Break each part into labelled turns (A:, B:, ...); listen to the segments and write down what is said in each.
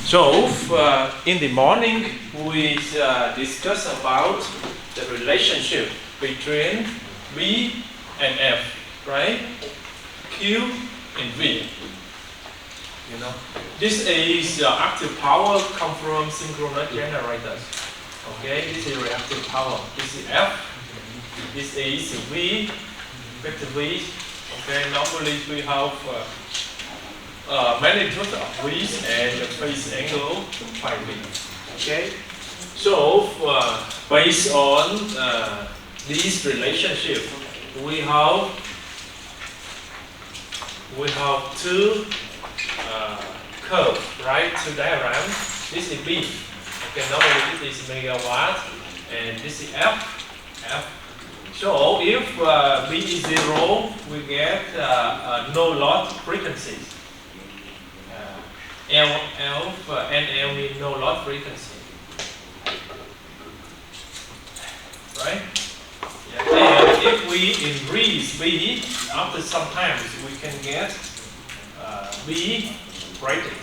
A: So in the morning we discuss about the relationship between V and F, right? Q and V. You know, this is active power come from synchronous generators. Okay, this is reactive power. This is F. This is V. Vector V. Okay, normally we have magnitude of V and the phase angle phi V. Okay, so based on this relationship, we have two curves, right? Two diagrams. This is V. Okay, normally this is megawatt, and this is F. So if V is 0, we get no loss frequencies. L and L mean no loss frequency. Right? Yeah. And if we increase V, after some time we can get V rated.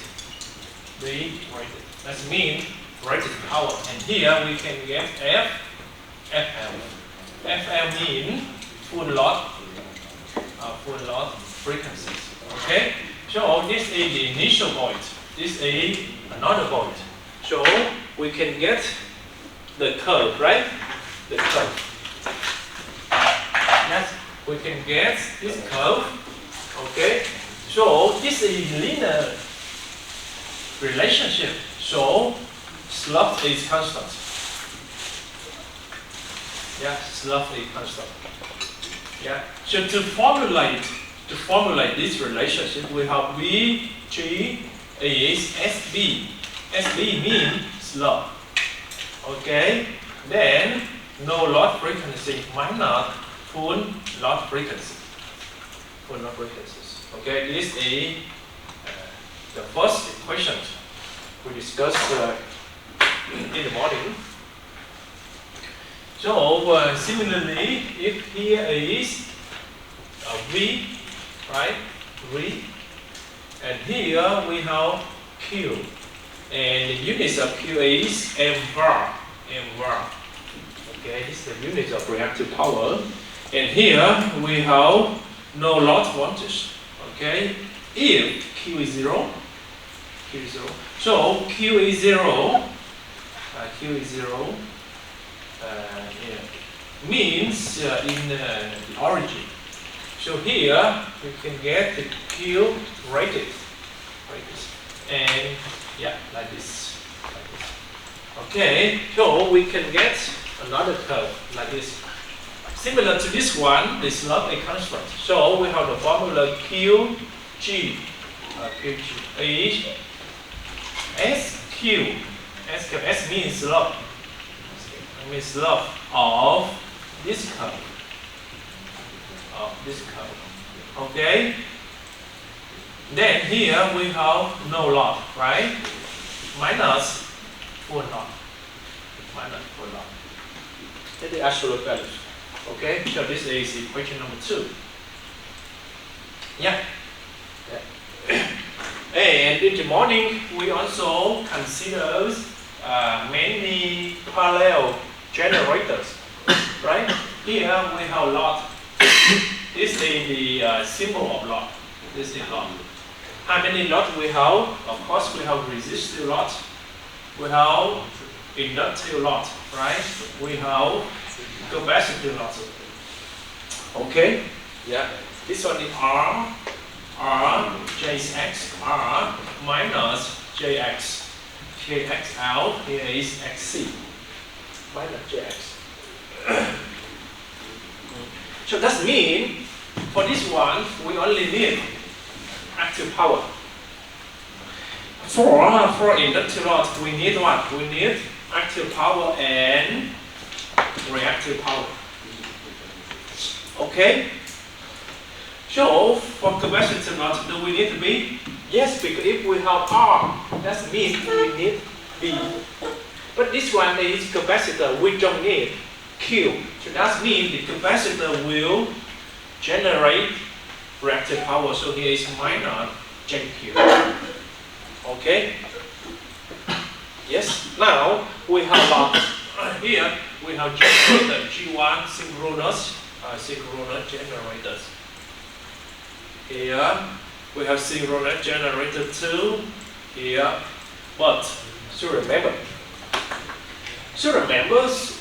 A: That means rated power. And here we can get FL. FL means full loss frequencies. Okay? So this is the initial point. This is another point. So we can get the curve, right? The curve. Yes, we can get this curve. Okay? So this is linear relationship. So slope is constant. Yeah, slope is constant. Yeah. So to formulate this relationship, we have V, G, is SB. SB means slope. Okay. Then no loss frequency minus full loss frequency. Full loss frequencies. Okay. This is the first equation we discussed in the morning. So similarly, if here is V, right? V, and here we have Q, and the units of Q is mVar. Okay, this is the units of reactive power, and here we have no loss voltage. Okay, if Q is 0, so Q is 0. Means in the origin. So here we can get the Q rated, and yeah, like this. Okay, so we can get another curve like this. Similar to this one, the slope is constant. So we have the formula QG. QG is SQ. S means slope. Slope of this curve. Okay. Then here we have no loss, right? Minus full loss. That is absolute value. Okay. So this is equation number 2. Yeah. And in the morning we also consider many parallel generators, right? Here we have lot. This is the symbol of lot. This is lot. How many lot we have? Of course, we have resistive lot. We have inductive lot, right? We have capacitive lot. Okay. Yeah. This one is R. J is X. R minus JX. KX out, here is XC minus JX. So that means for this one we only need active power. For inductive lot we need what? We need active power and reactive power. Okay? So for capacitive lot, do we need to be? Yes, because if we have R, that means we need B. But this one is capacitor, we don't need Q. So that means the capacitor will generate reactive power. So here is minus JQ. Okay? Yes. Now we have here we have generator G1 synchronous generators. Here we have synchronous generator 2 here, but should remember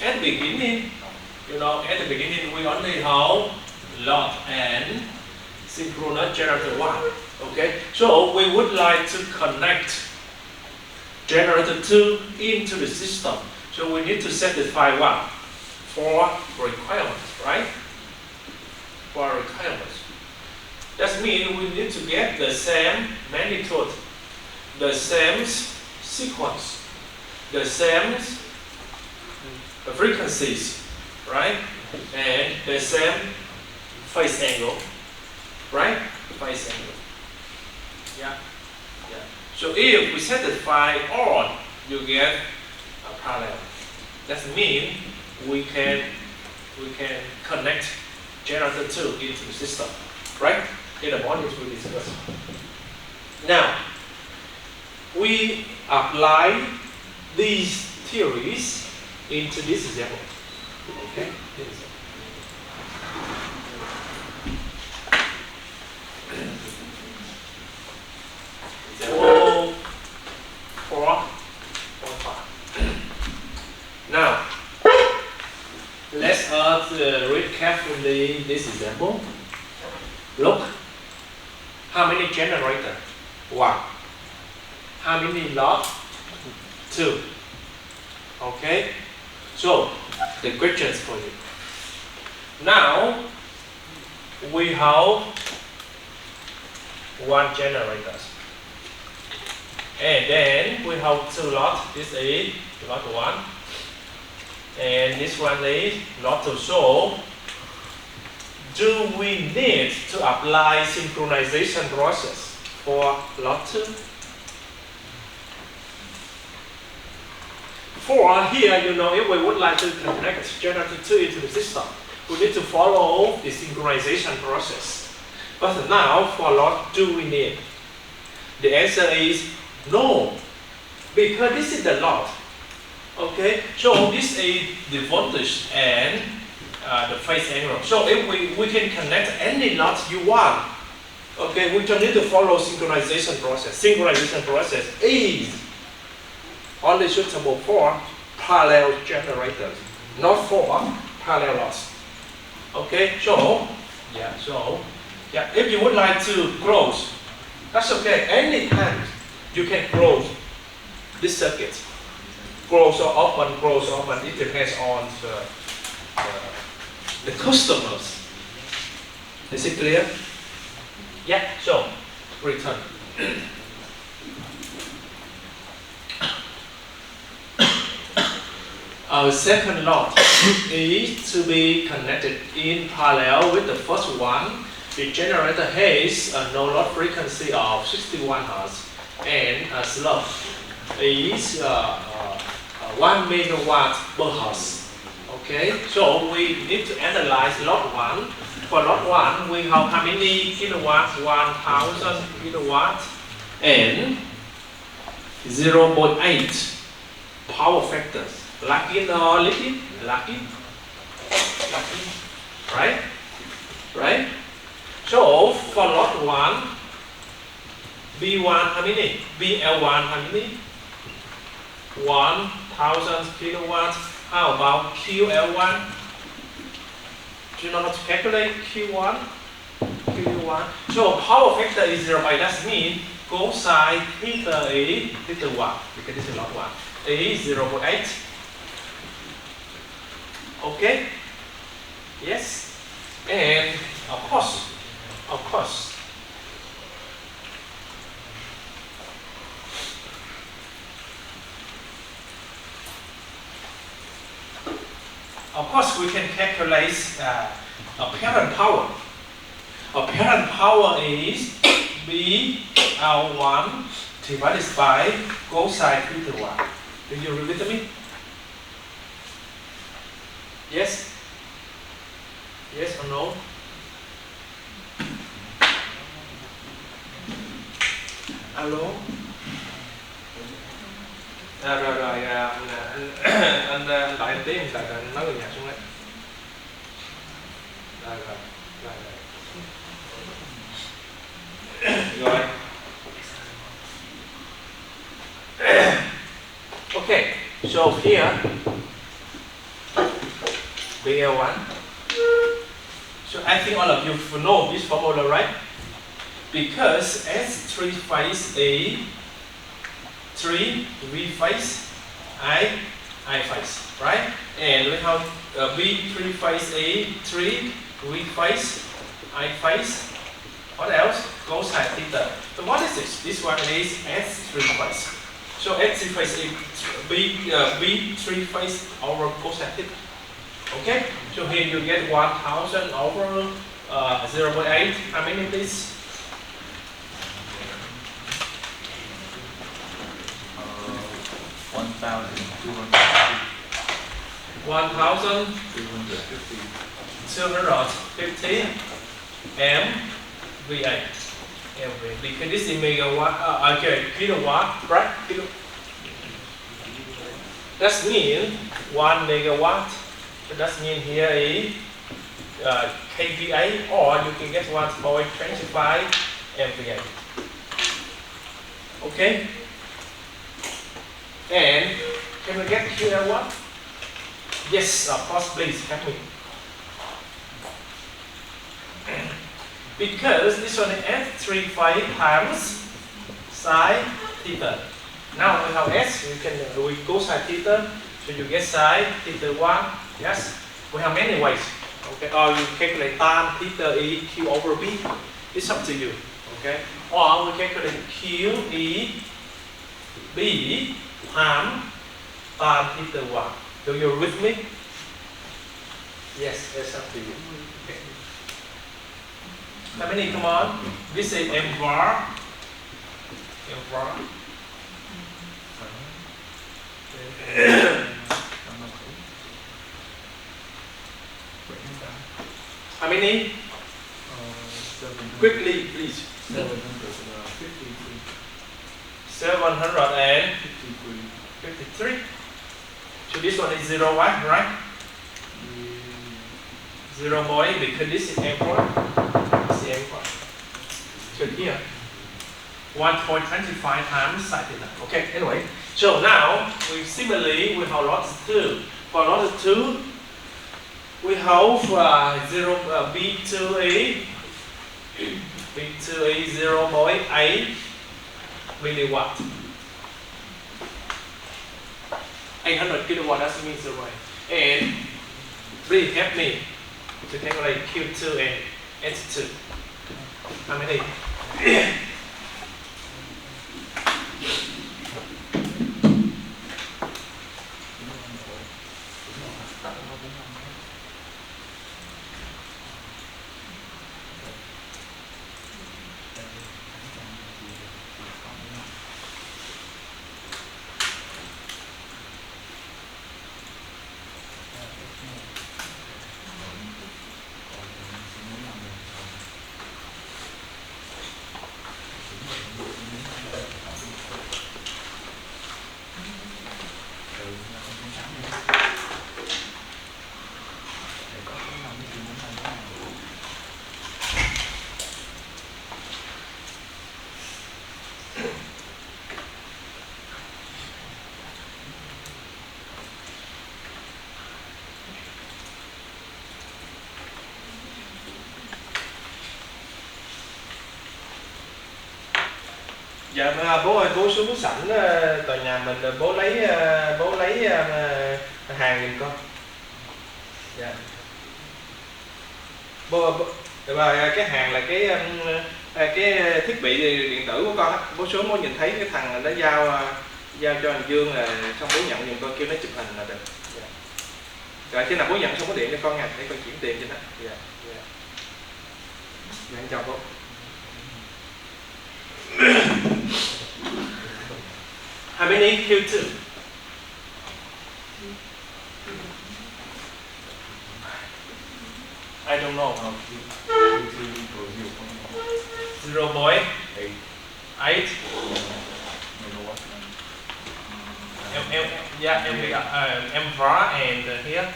A: at the beginning, at the beginning we only have lot and synchronous generator 1. Okay, so we would like to connect generator 2 into the system. So we need to satisfy what? For requirements, right? For requirements. That means we need to get the same magnitude, the same sequence, the same frequencies, right? And the same phase angle, right? Phase angle. Yeah. So if we satisfy all, you get a parallel. That means we can connect generator 2 into the system, right? In the modules we discussed. Now, we apply these theories into this example. Okay? Example 4.5. Now, let us read carefully this example. Look, how many generator? 1. How many lot? 2. Okay? So, the questions for you. Now, we have 1 generator. And then we have 2 lots. This is lot 1. And this one is lot 2. So, do we need to apply synchronization process for lot 2? For here, if we would like to connect generator 2 into the system, we need to follow the synchronization process. But now, for lot 2 we need. The answer is no, because this is the lot. Okay, so this is the voltage and the phase angle. So if we can connect any lot you want, okay, we don't need to follow synchronization process. Synchronization process is only suitable for parallel generators, not for parallel lots. Okay, so if you would like to close, that's okay. Anytime you can close this circuit. Close or open, it depends on the customers. Is it clear? Yeah, so return. Our second lot is to be connected in parallel with the first one. The generator has a no load frequency of 61 Hz and a slope is 1 megawatt per Hz. Okay, so we need to analyze lot 1. For lot 1, we have how many kilowatts? 1000 kilowatts and 0.8 power factors. Lucky or liquid? Lucky. Right? So for lot 1, B1 how many? BL1 how many? 1000 kilowatts. How about QL1? Do you know how to calculate Q1? So power factor is 0.8. That means cosine theta is theta 1, because this is lot 1. Is 0.8. Okay? Yes? And of course, we can calculate apparent power. Apparent power is BL1 divided by cosine theta 1. Do you read with me? Yes? Yes or no? Hello? Rồi anh đợi em tí, em đợi anh nói người nhà xuống đấy. Rồi. Okay, so here BL1. So I think all of you know this formula, right? Because S3 phase A, 3 V phase, I phase, right? And we have B3 phase A, 3 V phase, I phase. What else? Cosine theta. So what is this? This one is S3 phase. So S3 phase is B3 phase over cosine theta. Okay? So here you get 1000 over 0.8. How many please? 1250 MVA. Because this is megawatt, okay, kilowatt, right? That means 1 megawatt. So that means here is kVA, or you can get 1.25 MVA. Okay? And can we get kilowatt? Yes, of course, please help me. Because this one is S3 phase times sine theta. Now we have S, we cosine theta, so you get sine theta 1. Yes, we have many ways. Okay, or you calculate tan theta E Q over B. It's up to you. Okay, or we calculate Q E B times tan theta 1. Do you with me? Yes, it's up to you. Okay. How many? Come on. This is M var. M var. How many? Quickly, please. 753. So this one is 0 watt, right? 0 boy, because this is M1. This is M1. So here, 1.25 times sine theta. Okay, anyway. So now, similarly, we have lots 2. For lots 2, we have B2E 0.8 milliwatt. 800 kilowatt, that means the way. And please help me to calculate Q2 and S2. How many? Dạ bố ơi, bố xuống sảnh tòa nhà mình, bố lấy hàng giùm con. Dạ. Bố và cái hàng là cái thiết bị điện tử của con á. Bố xuống bố nhìn thấy cái thằng nó giao cho thằng Dương là xong bố nhận giùm con, kêu nó chụp hình là được. Dạ. Rồi khi nào bố nhận xong có điện cho con nha, để con chuyển tiền cho nó. Dạ. Dạ. Dạ, chào bố. How many? Q2. I don't know. 0.8 MVA. var and here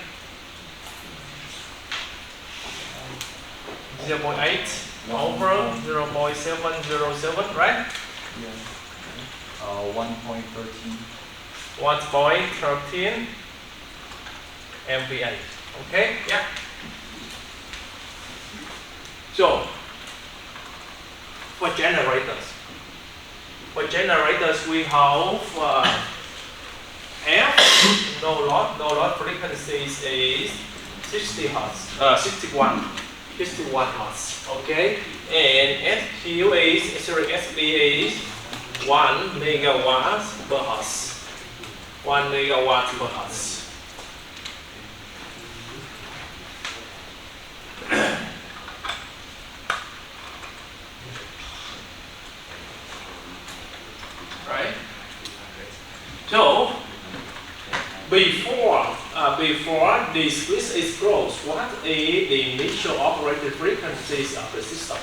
A: 0.8 over 0.707, right?
B: Yeah. 1.13.
A: 1.13 MVA. Okay, yeah. So, for generators we have F, no load frequency is 60 hertz, 61 hertz, okay? And SB is 1 megawatts per hertz. 1 megawatt per hertz. Right? So, before the switch is closed, what is the initial operating frequencies of the system?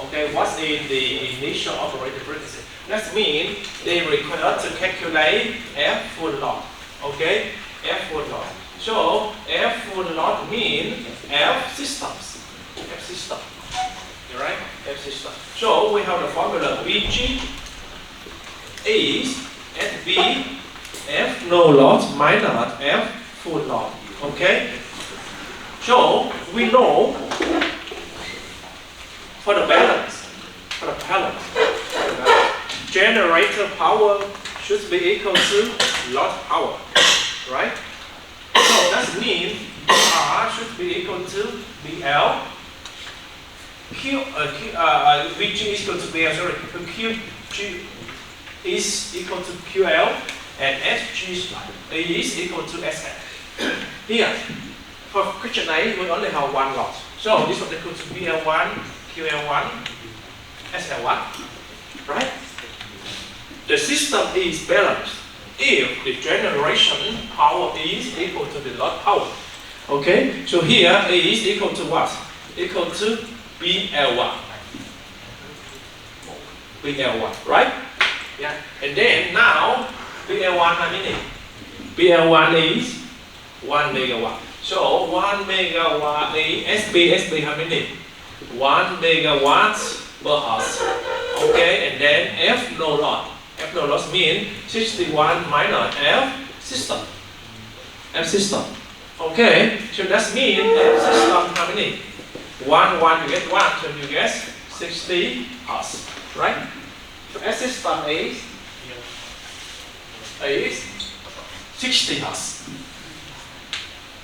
A: Okay, what is the initial operating frequency? That means they require to calculate F full load. Okay, F full load. So F full load means F systems. F system. Right? F system. So we have the formula Vg is FV F no loss minus F full load. Okay? So we know for the balance, generator power should be equal to load power, right? So that means R should be equal to BL. Vg is equal to BL, sorry, QG is equal to QL, and Sg is equal to Sl. Here, for question A, we only have one lot. So this one equal to BL1, QL1, SL1, right? The system is balanced if the generation power is equal to the load power. Okay, so here A is equal to what? Equal to BL1. BL1, right? Yeah. And then now BL1 how many? BL1 is 1 megawatt. So 1 megawatt is SB how many? 1 megawatt per hertz. Okay, and then F no loss. F no loss means 61 minus F system. F system. Okay, so that means F system how many? 1, you get 1, so you get 60 hertz, right? So F system is 60 hertz.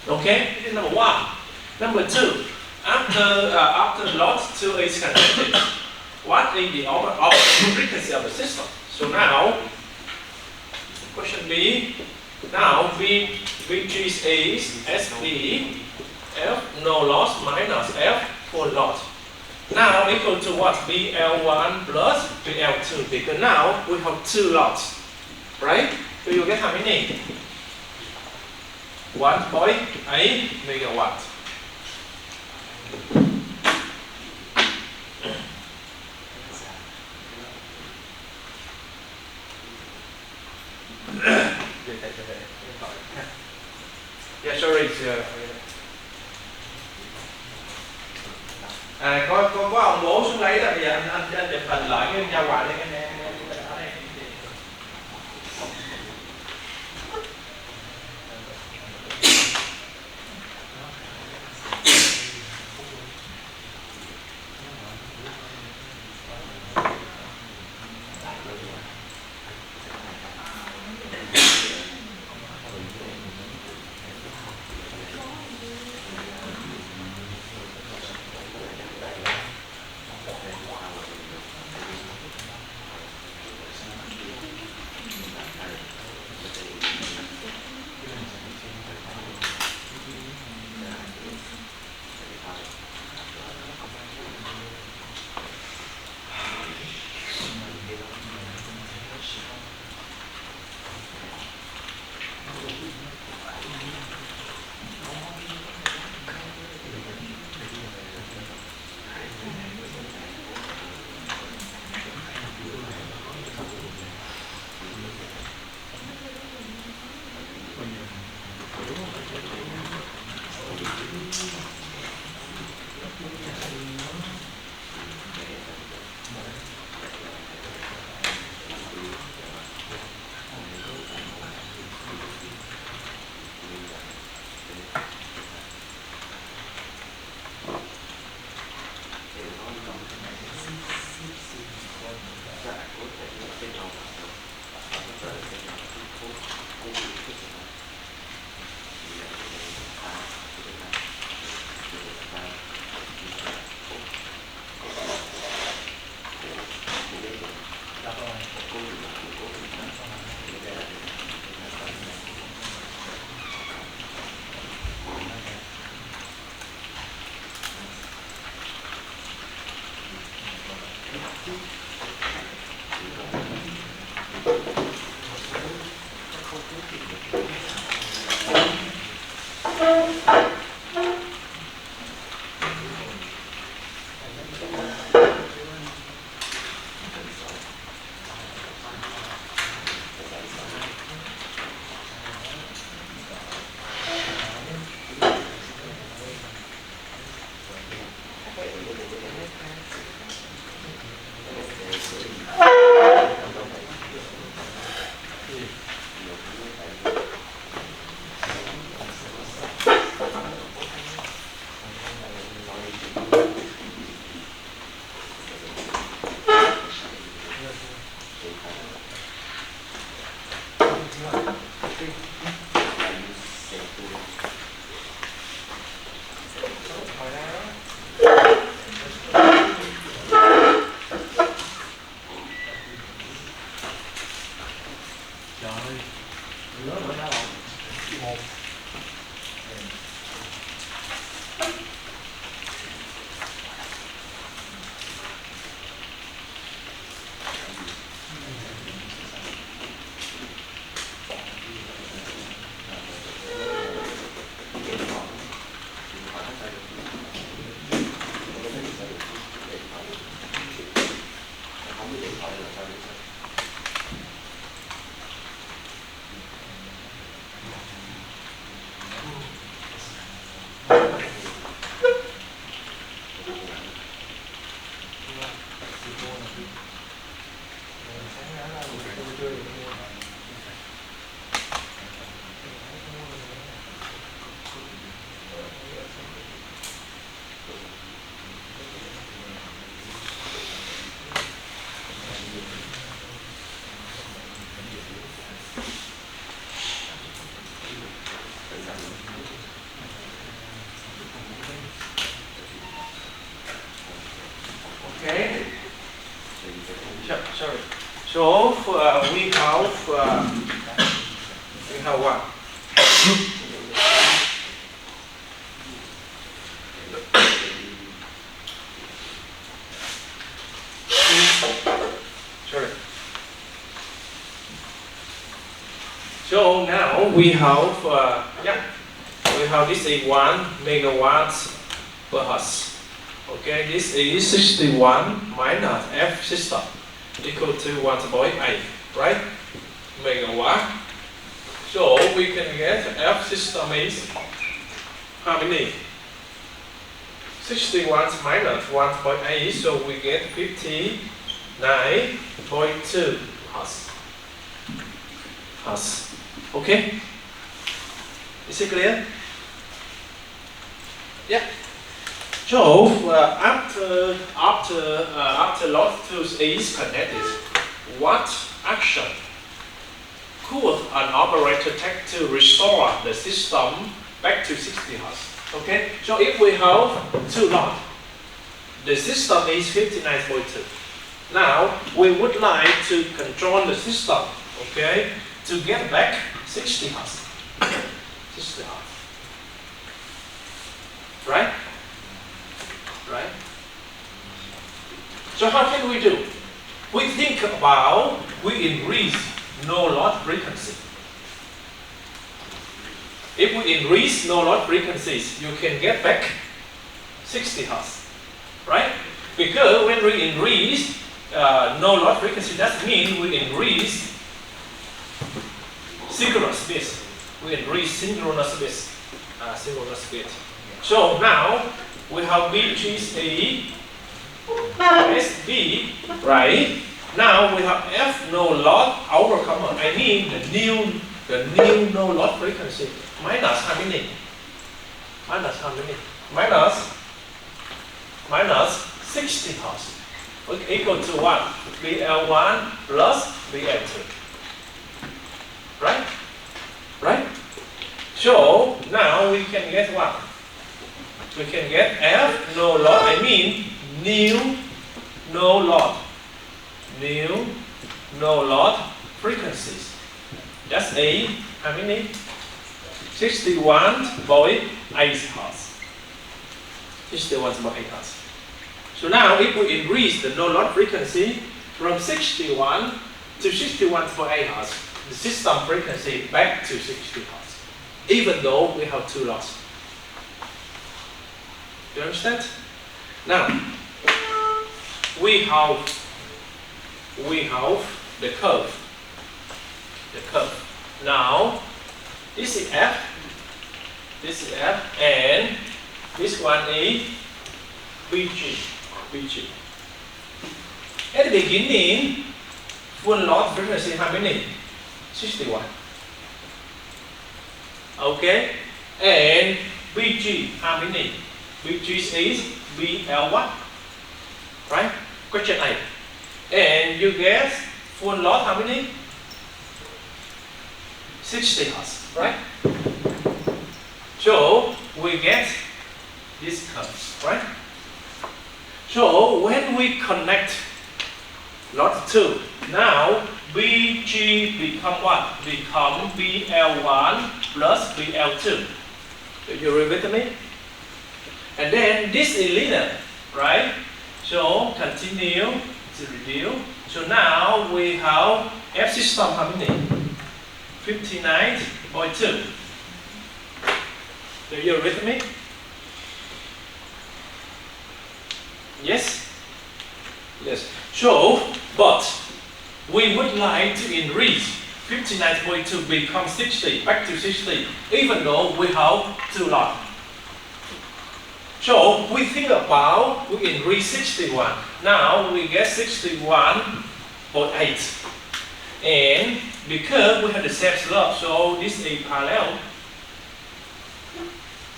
A: Okay, this is number 1. Number 2, after load 2 is connected, what is the operating frequency of the system? So now, question B, now Vg is SB, F no loss minus F full load. Now equal to what? BL1 plus BL2, because now we have 2 lots, right? So you get how many? 1.8 megawatt. Yeah, sorry. Có ông bố xuống lấy đó, bây giờ anh chụp hình lại cái giao quà đây anh em. Okay. Sorry. So we have what? Sorry. So now we have we have this is 1 megawatts per hertz. Okay, this is 61 minus F system equal to 1.8, right? Megawatt. So we can get F system is how many? 61 minus 1.8, so we get 59.2 hertz. Okay? Is it clear? Yeah. So after lot 2 is connected, what action could an operator take to restore the system back to 60 Hz? Okay. So if we have 2 lots, the system is 59.2. Now we would like to control the system, okay, to get back 60 Hz. 60 Hz. Right? Right? So how can we do? We think about, we increase no loss frequency. If we increase no loss frequencies, you can get back 60 Hz. Right? Because when we increase no loss frequency, that means we increase synchronous bit. We increase synchronous bit. So now we have BGC, SB, right? Now we have F no loss overcomer. I mean the new no loss frequency. Minus how many? Minus how many? Minus 60 Hz. Equal to what? BL1 plus BL2. Right? Right? So now we can get what? We can get F no loss. I mean new no loss. New no loss frequencies. That's A. How many? 61.8 Hz. 61.8 Hz. So now if we increase the no loss frequency from 61 to 61.8 Hz, the system frequency back to 60 Hz, even though we have 2 lots. You understand? Now we have the curve. Now this is F, and this one is BG. At the beginning, full loss frequency how many? 61. Okay, and BG, how many? BG is BL what? Right? Question 8. And you guess full load how many? 60 hertz, right? So we get this curve, right? So when we connect lot 2, now BG become what? Become BL1 plus BL2. Do you read with me? And then this is linear, right? So continue to reduce. So now we have F system how many? 59.2. Do you read me? Yes? Yes. So, but we would like to increase 59.2 become 60, back to 60, even though we have 2 lots. So we think about we increase 61. Now we get 61.8. And because we have the same slope, so this is parallel.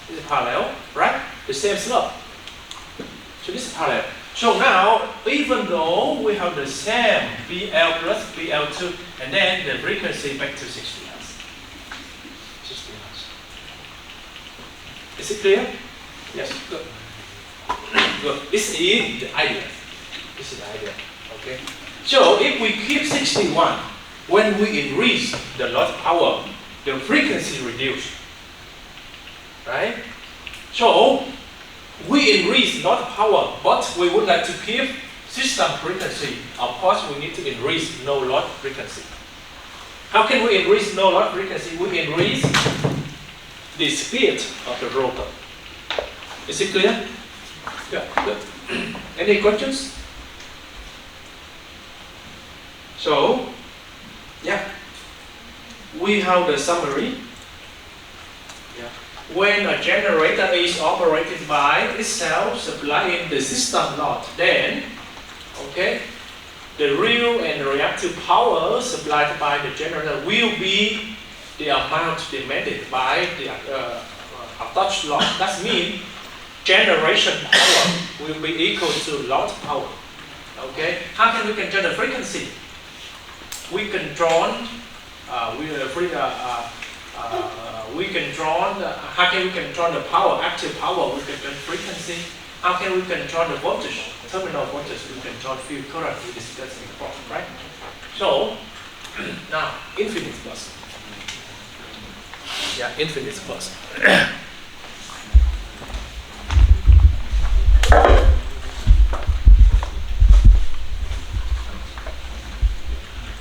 A: This is parallel, right? The same slope. So this is parallel. So now, even though we have the same BL plus BL2, and then the frequency back to 60 hertz. 60 hertz. Is it clear? Yes, good. Good. This is the idea. This is the idea. Okay. So if we keep 61, when we increase the load power, the frequency reduces. Right? So we increase load power, but we would like to keep system frequency. Of course, we need to increase no load frequency. How can we increase no load frequency? We increase the speed of the rotor. Is it clear? Yeah, good. Any questions? So, yeah, we have the summary. Yeah. When a generator is operated by itself, supplying the system load, then, okay, the real and reactive power supplied by the generator will be the amount demanded by the attached load. That means generation power will be equal to load power. Okay, how can we control the frequency? We control. How can we control the power? Active power. We control frequency. How can we control the voltage? Terminal voltage. We control field current. We discussed before, right? So now infinite bus. Yeah, infinite bus.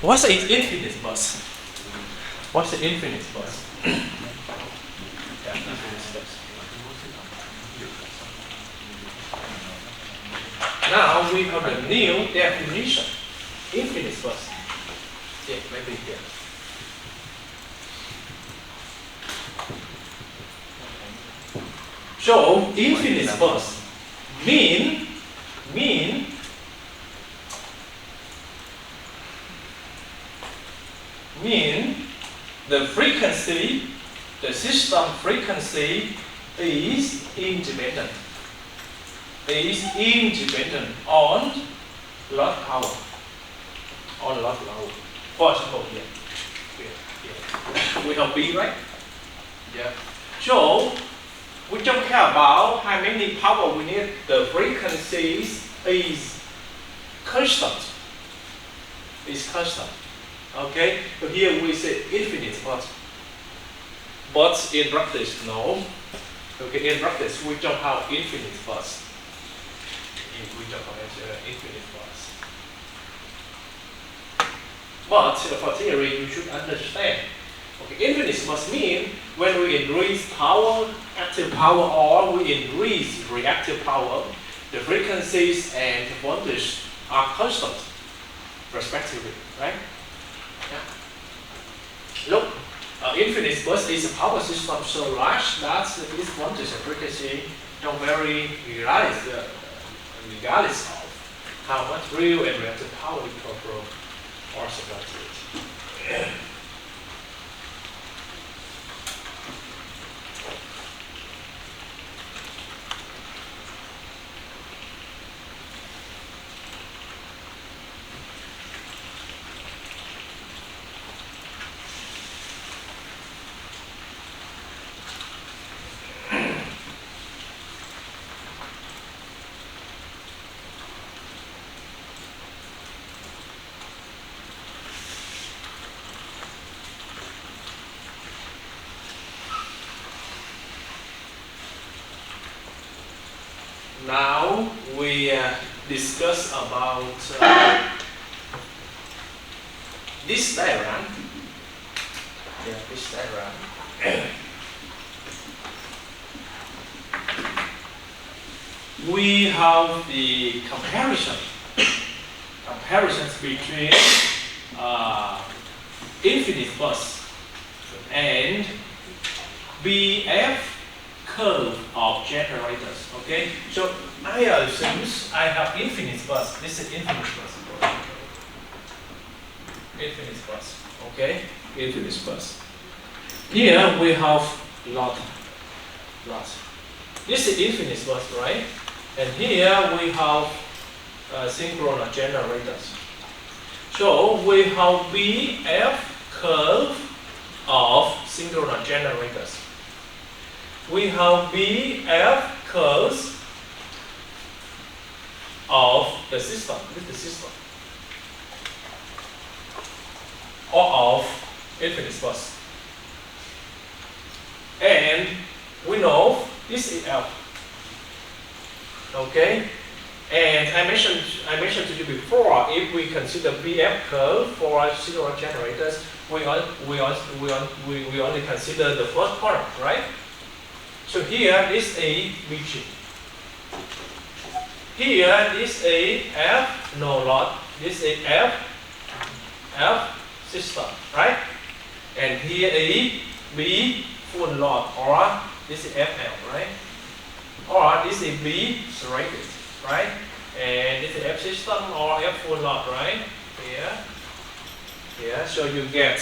A: What's an infinite bus? What's the infinite bus? Yeah, infinite bus. Now we have a new definition. Infinite bus. Yeah, maybe here. So infinite bus mean the frequency, the system frequency is independent. Is independent on load power. On load power. For example, here. We have B, right? Yeah. So we don't care about how many power we need. The frequency is constant. Is constant. Okay, but here we say infinite, but in practice, no. Okay, in practice, we don't have infinite bus. We don't have infinite bus. But for theory, you should understand. Okay, infinite bus mean when we increase power, active power, or we increase reactive power, the frequencies and voltage are constant, respectively, right? Yeah. Look, infinite bus is a power system so large that its voltage and frequency don't vary regardless of how much real and reactive power we control or supply to it. now we discuss about this diagram. Yeah, this diagram. We have the comparisons between infinite bus and BF curve of generators. Okay, so I assume I have infinite bus. This is infinite bus. Infinite bus. Okay, infinite bus. Here we have lot. This is infinite bus, right? And here we have synchronous generators. So we have BF curve of synchronous generators. We have BF curves of the system. This is the system. Or of infinite bus. And we know this is F. Okay? And I mentioned to you before, if we consider BF curve for synchronous generators, we only consider the first part, right? So here this A VG. Here this A F no lot. This A F system, right? And here A B full lot, or this is FL, right? Or this is B serrated, right? And this is F system or F full lot, right? Here, so you get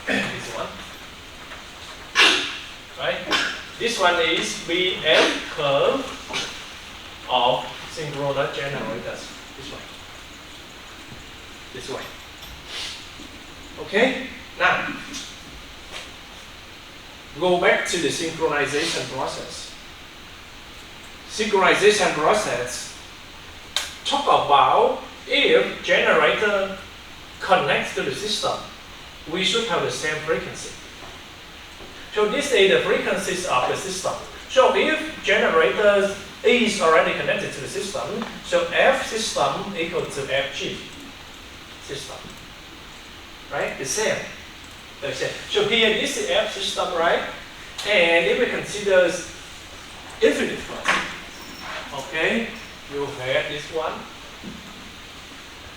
A: this one, right? This one is BF curve of synchronous generators. This way. Okay? Now, go back to the synchronization process. Synchronization process talk about if generator connects to the system, we should have the same frequency. So this is the frequencies of the system. So if generator is already connected to the system, so F system equal to FG system. Right? The same. So here this is F system, right? And if we consider infinite bus, okay, you have this one.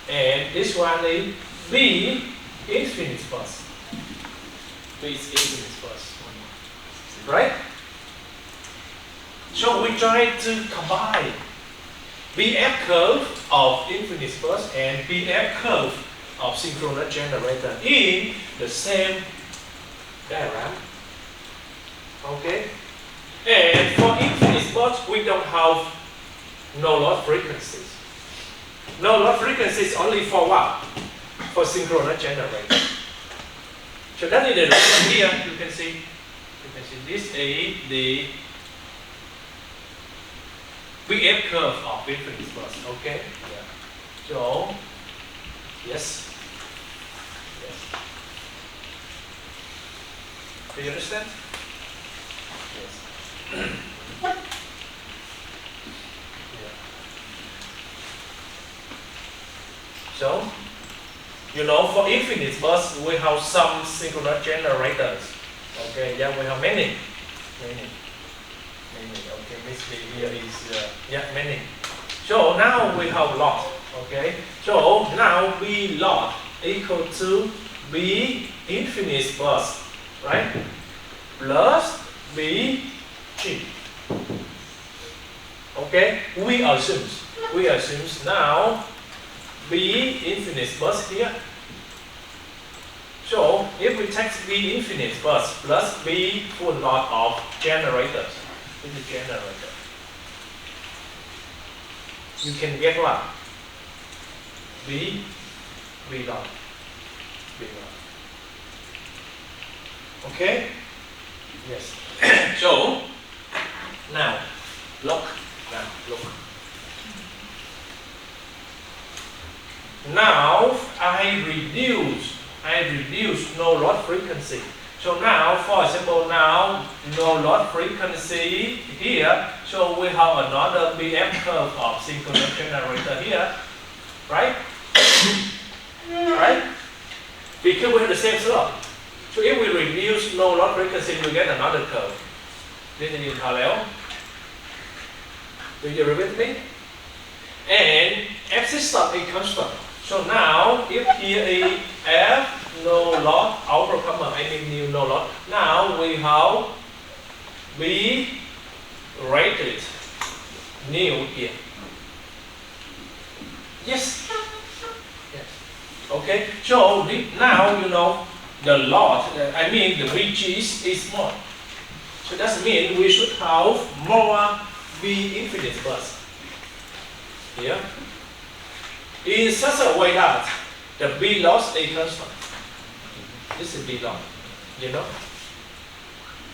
A: And this one is B infinite bus. B is infinite bus. Right? So we try to combine BF curve of infinite bus and BF curve of synchronous generator in the same diagram. Okay? And for infinite bus, we don't have no loss frequencies. No loss frequencies only for what? For synchronous generator. So that is the reason here. You can see this is the BF curve of infinite bus. Okay? Yeah. So yes. Do you understand? Yes. Yeah. So, you know, for infinite bus, we have some synchronous generators. Okay, yeah, we have many. Okay, basically here is many. So now we have lot. Okay, so now B lot equal to B infinite bus, right? Plus B G. Okay, we assume now B infinite bus here. So if we take B infinite bus plus B full lot of generators, this is generator, you can get what? B lot. Okay? Yes. So now look. Now I reduce no loss frequency. So now, for example, now no loss frequency here. So we have another BF curve of synchronous generator here, right? Right? Because we have the same slope. So if we reduce no loss frequency, we get another curve. This is in parallel. Do you agree with me? And F system is constant. So now, if here is F no loss, output comma, I mean new no loss. Now we have B rated new here. Yes. Yes. Okay. So now you know the loss. I mean the VG is small. So that means we should have more V infinite bus here. In such a way that the B loss is constant. This is B loss, you know.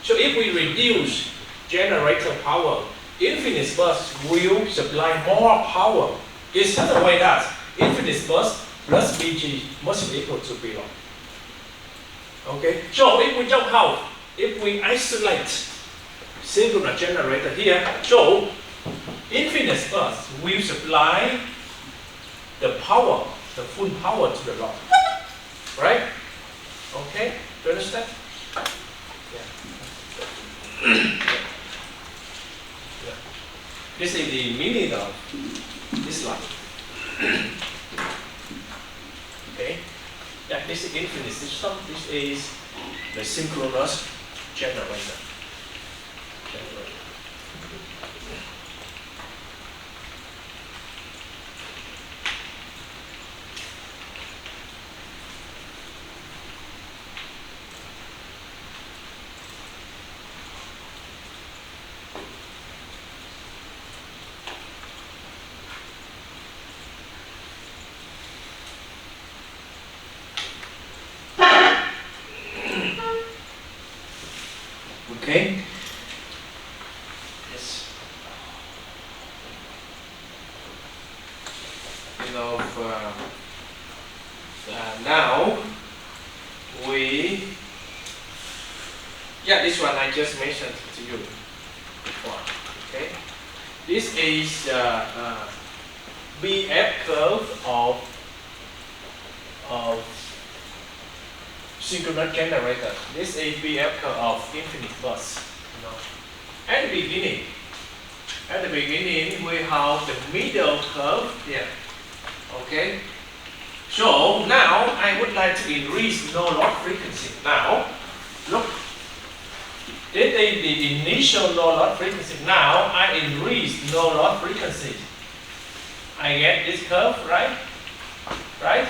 A: So if we reduce generator power, infinite bus will supply more power in such a way that infinite bus plus VG must be equal to B loss. Okay. So if we don't have, if we isolate synchronous generator here, so infinite bus will supply the power, the full power to the load. Right? Okay? Do you understand? Yeah. Yeah. This is the meaning of this line. Okay? Yeah, this is infinite system. This is the synchronous generator. Okay. Yes. You know, now this one I just mentioned to you before. Okay. This is BF curve of synchronous generator. This is BF curve of infinite bus. You know. At the beginning, we have the middle curve here. Okay. So now I would like to increase no loss frequency. Now, look. This is the initial no loss frequency. Now I increase no loss frequency. I get this curve, right? Right?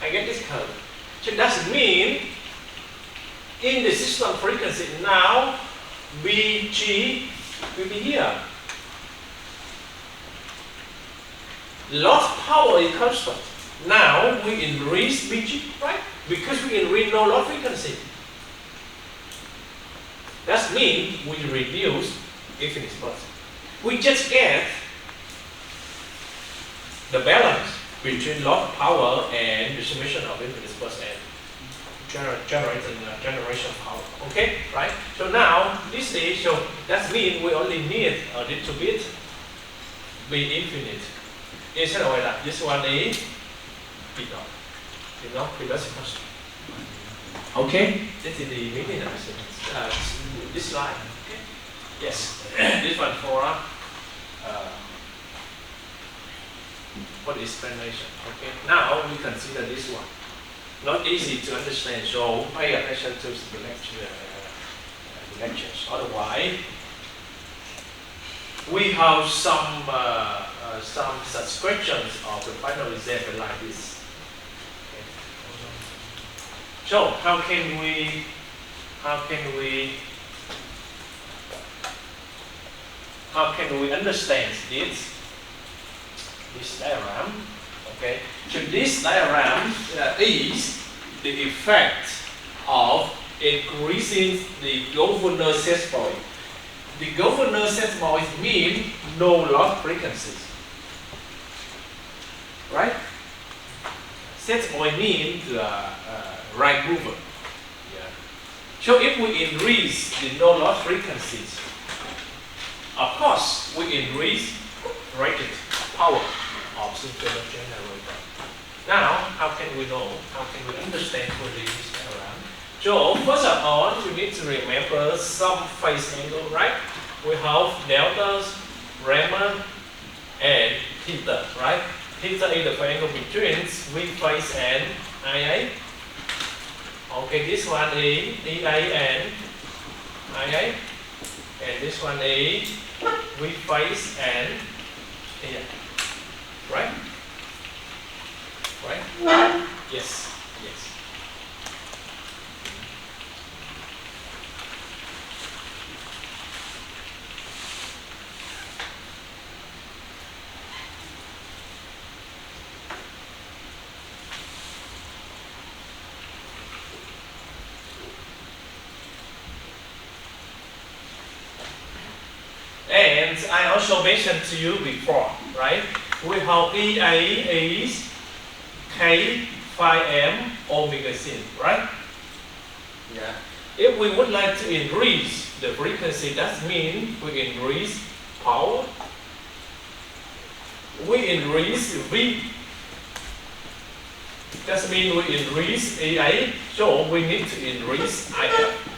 A: I get this curve. So that means in the system frequency now VG will be here. Loss power is constant. Now we increase VG, right? Because we increase no loss frequency. That means we reduce infinite bus. We just get the balance between loss power and the summation of infinite bus and generation power. Okay, right? So now this is, so that means we only need a little bit be infinite. Instead of that, this one is B dot. You know, because it's constant. Okay, this is the meaning of this slide. Okay. Yes, this one for explanation. Okay, now we consider this one. Not easy to understand, so pay attention to the lectures. Otherwise, we have some such questions of the final exam like this. Okay. So how can we understand this diagram? Okay, so this diagram is the effect of increasing the governor set point. The governor set point means no loss frequencies, right? Set point means right mover. Yeah. So if we increase the no loss frequencies, of course we increase rated power of synchronous generator. Now, how can we know? How can we understand for this diagram? So first of all, you need to remember some phase angle, right? We have delta, Raman, and theta, right? Theta is the angle between V phase and IA. Okay, this one is EA and IA, and this one is V phase and IA, right? Right? Yes. Yes. And I also mentioned to you before, right? We have EA is K phi m omega sin, right? Yeah. If we would like to increase the frequency, that means we increase power. We increase V. That means we increase EA, so we need to increase IF.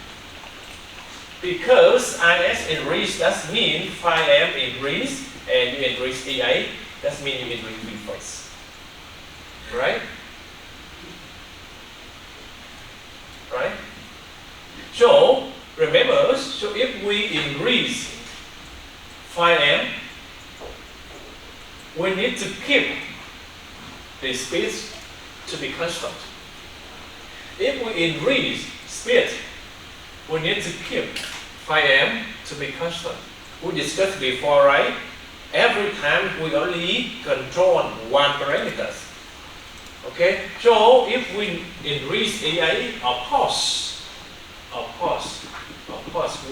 A: Because IS increase, that means phi m increase, and you increase EA, that means you increase V phase. Right? Right? So, remember, so if we increase phi m, we need to keep the speed to be constant. If we increase speed, we need to keep phi m to be constant. We discussed before, right? Every time we only control one parameter. Okay, so if we increase EA, of course,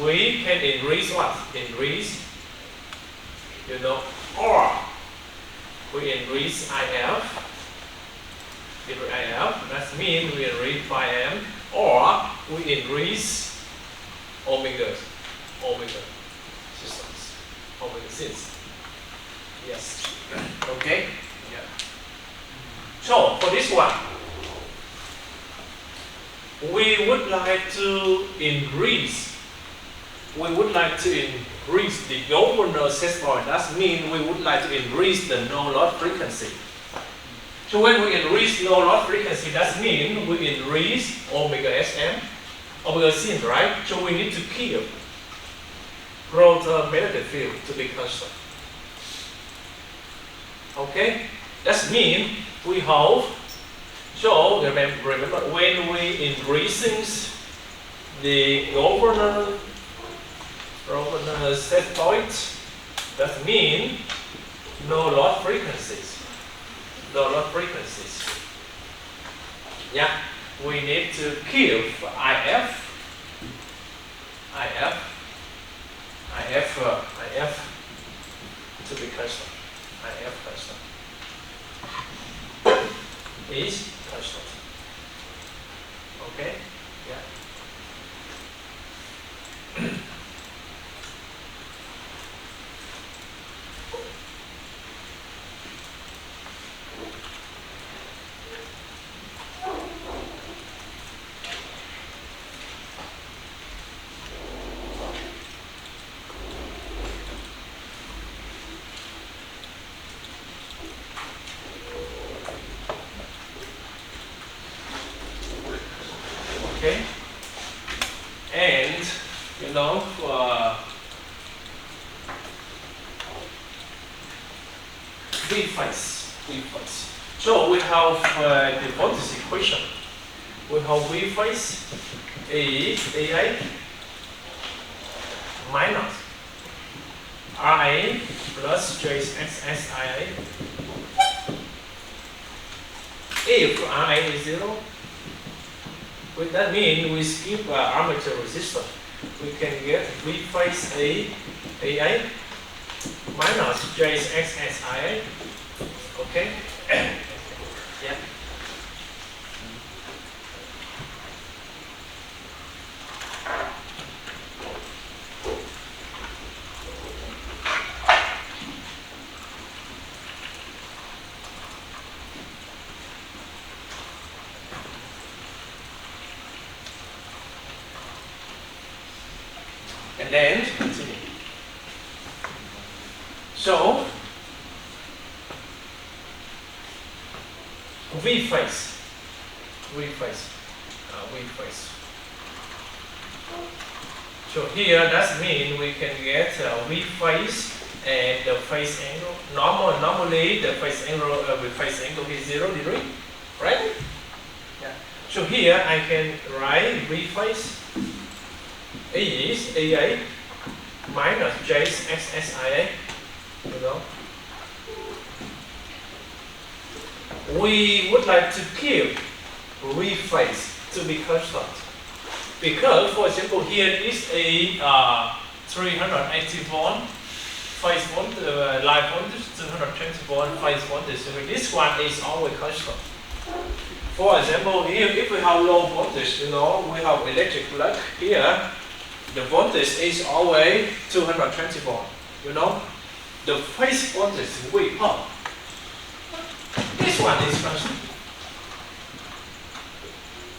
A: we can increase what? Increase, or we increase IF. That means we increase phi m, or we increase omega systems, omega sins. Yes. Okay. Yeah. So for this one, we would like to increase the governor set point. That means we would like to increase the no loss frequency. So when we increase no loss frequency, that means we increase omega SM, omega sin, right? So we need to keep rotor magnetic field to be constant. Okay? That means we have, so remember when we increasing the governor set point, that means no loss frequencies. Yeah, we need to keep IF to be constant. IF constant is constant. Okay? Yeah. Okay, and V phase. So we have the voltage equation. We have V phase is AI minus RA plus JXSIA. If RA is 0, that means we skip armature resistor. We can get V phase AA minus JXSIA. Okay? Yeah. and then continue. So V face. So here that means we can get V face and the face angle. Normally the face angle is 0 degree, right? Yeah. So here I can write V face is EA minus JXSIA. You know. We would like to keep V face to be constant. Because, for example, here is a 380 volt phase voltage, line voltage, 220 volt phase voltage. So this one is always constant. For example, here if we have low voltage, you know, we have electric plug here, the voltage is always 220 volt. You know, the phase voltage will up. This one is constant.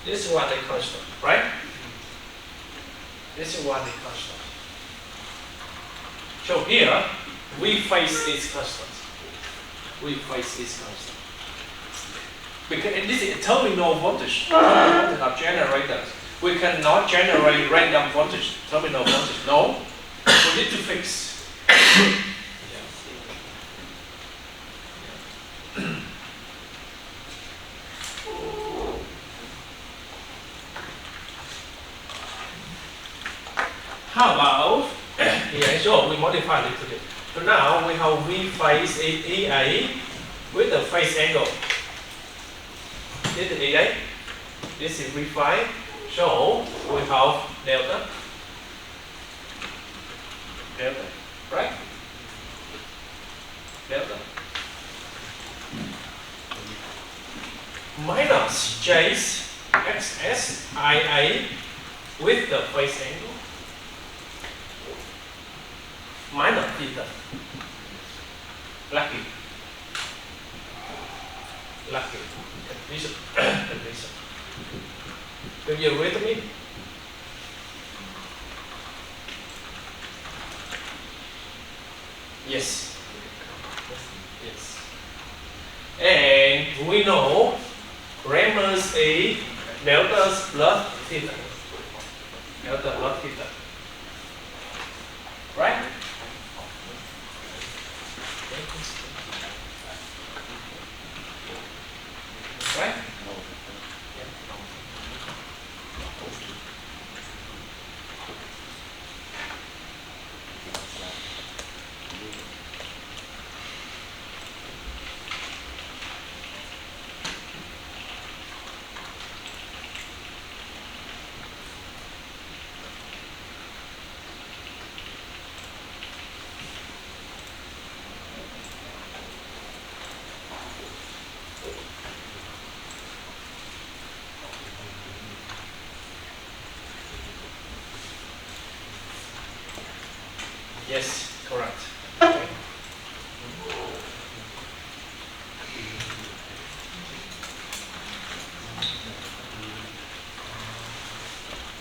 A: This one is constant, right? This one is constant. So here, V face is constant. V face is constant. Because this is terminal voltage of generators. We cannot generate random voltage, terminal voltage. No, we need to fix. How about here? So we modify a little bit. So now we have V phase EA with the phase angle. This is EA. This is V phi. So we have delta. Right? Delta. Minus JXSIA with the phase angle. Minus theta. Lucky. Condition. Do you read me? Yes. Yes. And we know Reynolds is delta plus theta. Delta plus theta. Right? Right? Yes, correct. Okay.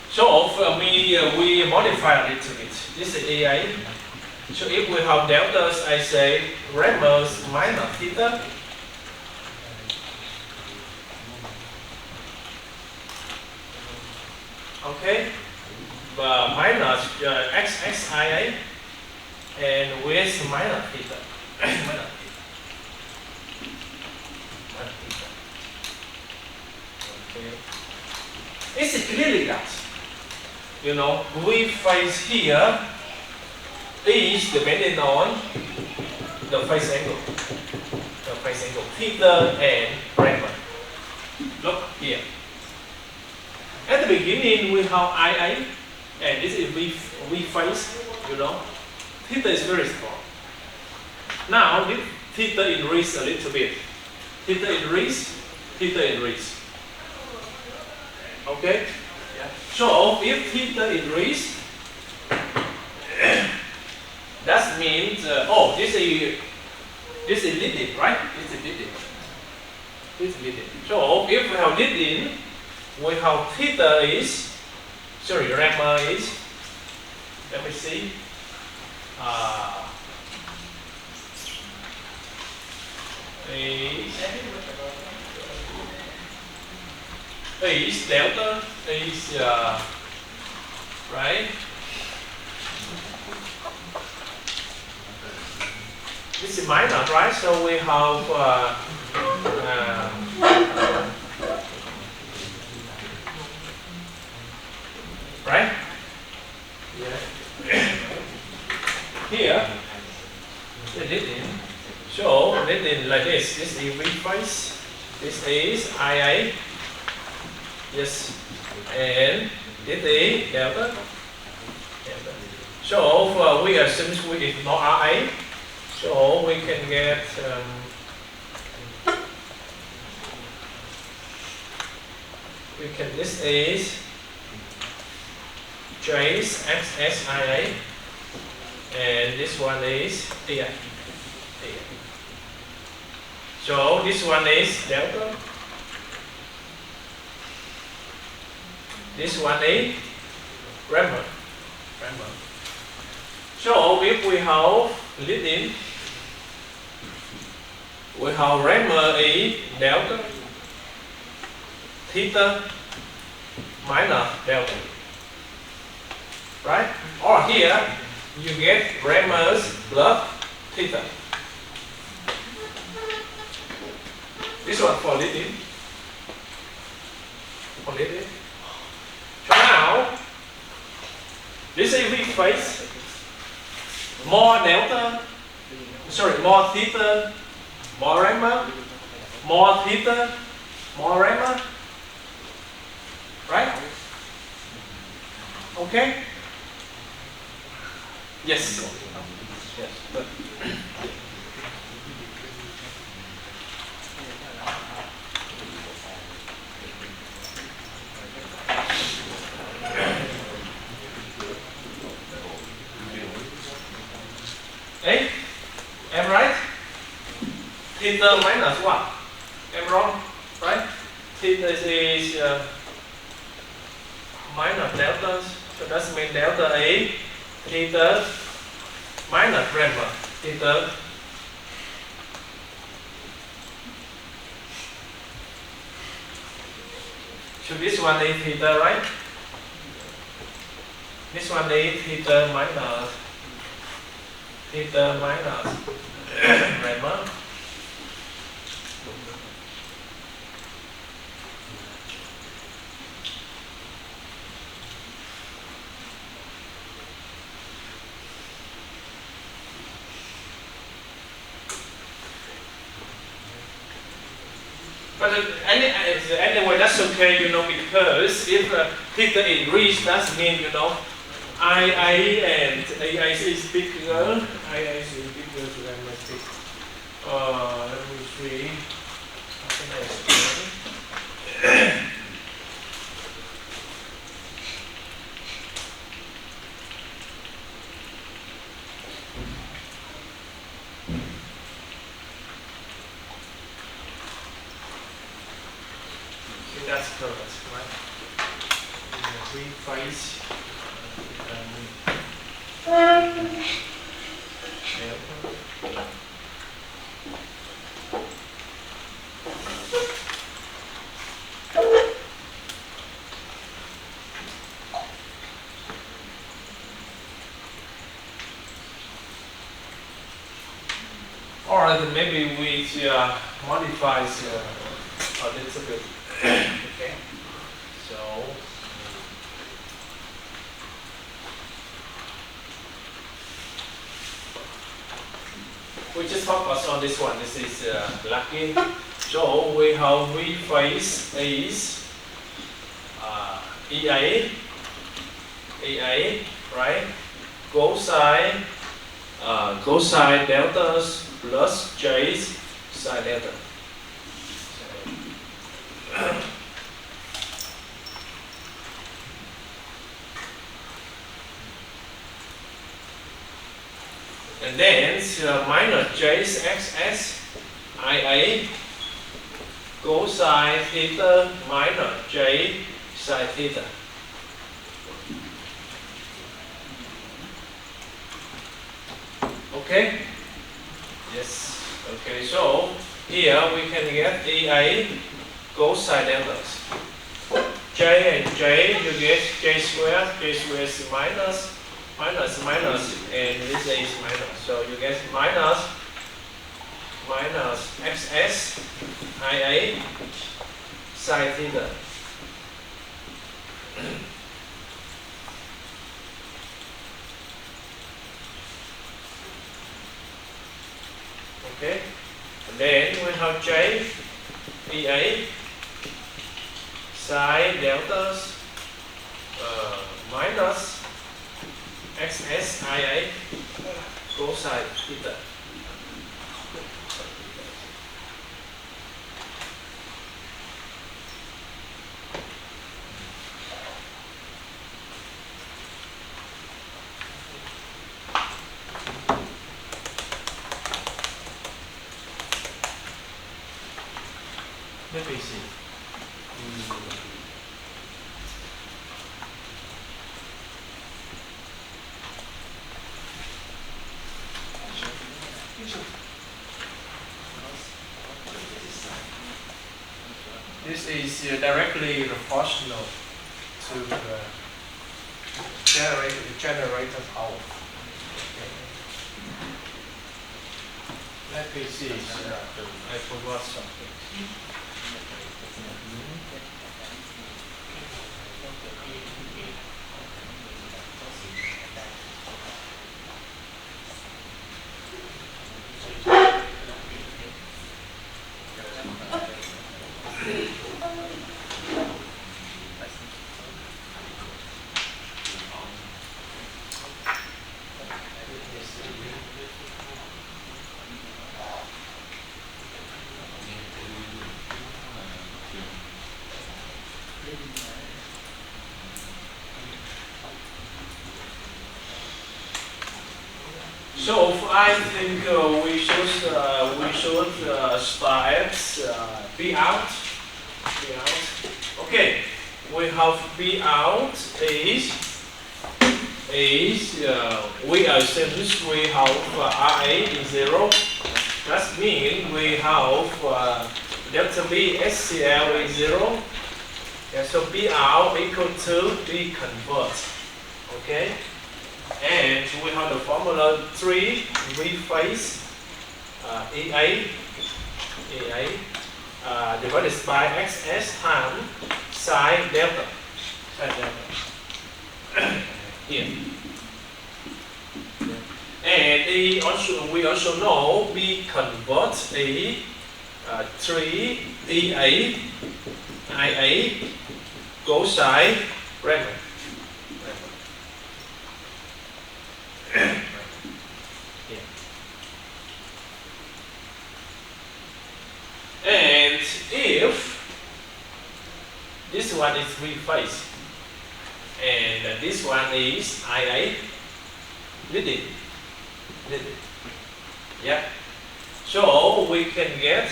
A: So for me, we modify a little bit. This is AI. So if we have deltas, I say Reynolds minus theta. Okay, minus XXIA. And with minus theta. Minus theta. Okay. It's clearly that, you know, V phase here is depending on the phase angle. The phase angle, theta and Raman. Look here. At the beginning, we have IA, and this is V phase, you know. Theta is very small. Now, if theta increase a little bit, theta increase. Okay? Yeah. So, if theta increase, that means, this is leading, right? This is leading. So, if we have leading, we have theta is, Raman is Let me see. Is delta is right. This is minor, right? So we have right? Yeah. Here, the leading. So leading like this. This is V phase. This is IA. Yes. And this is delta. So we assume we ignore RA. So we can get this is J's XSIA, and this one is TI. So this one is delta. This one is Raman. So if we have leading, we have Raman is delta, theta minus delta. Right? Or here, you get Raman plus theta. This one for leading. So now, this is V phase. More delta, more theta, more Raman, more theta, more Raman. Right? Okay? Yes. Yes. Good. Hey, am right? Theta minus what? Am wrong, right? Theta is minus delta, so that means delta A, theta minus Raman, theta. So this one is theta, right? This one is theta minus Raman. But anyway, that's okay, because if theta is reached, that means, IA and AIC is bigger. IA is bigger than my theta. Let me see. How can I explain? That's correct, right? We face or maybe we modifies a little bit. Okay, so we just focus on this one. This is lucky. So we have V phase is EA, right? Cosine deltas plus J's sine delta. And then minus J's XS IA cosine theta minus J sine theta. Okay? Yes. Okay, so here we can get EA cosine deltas. J and J, you get J squared is minus, and this is minus. So you get minus XS IA sine theta. Okay, and then we have J EA sine deltas minus XS IA cosine theta. Let me see. This is directly proportional to the generator power. Let me see. I forgot something. So I think we should start B out. Okay, we have B out is we assume we have RA is 0. That means we have delta B SCL is 0. Yeah, so B out equal to B convert. Okay. And we have the formula 3 V phase EA divided by XS times sine delta. Here. And we also know we convert 3 EA IA cosine Raman. And if this one is three phase and this one is IA leading. Yeah. So we can get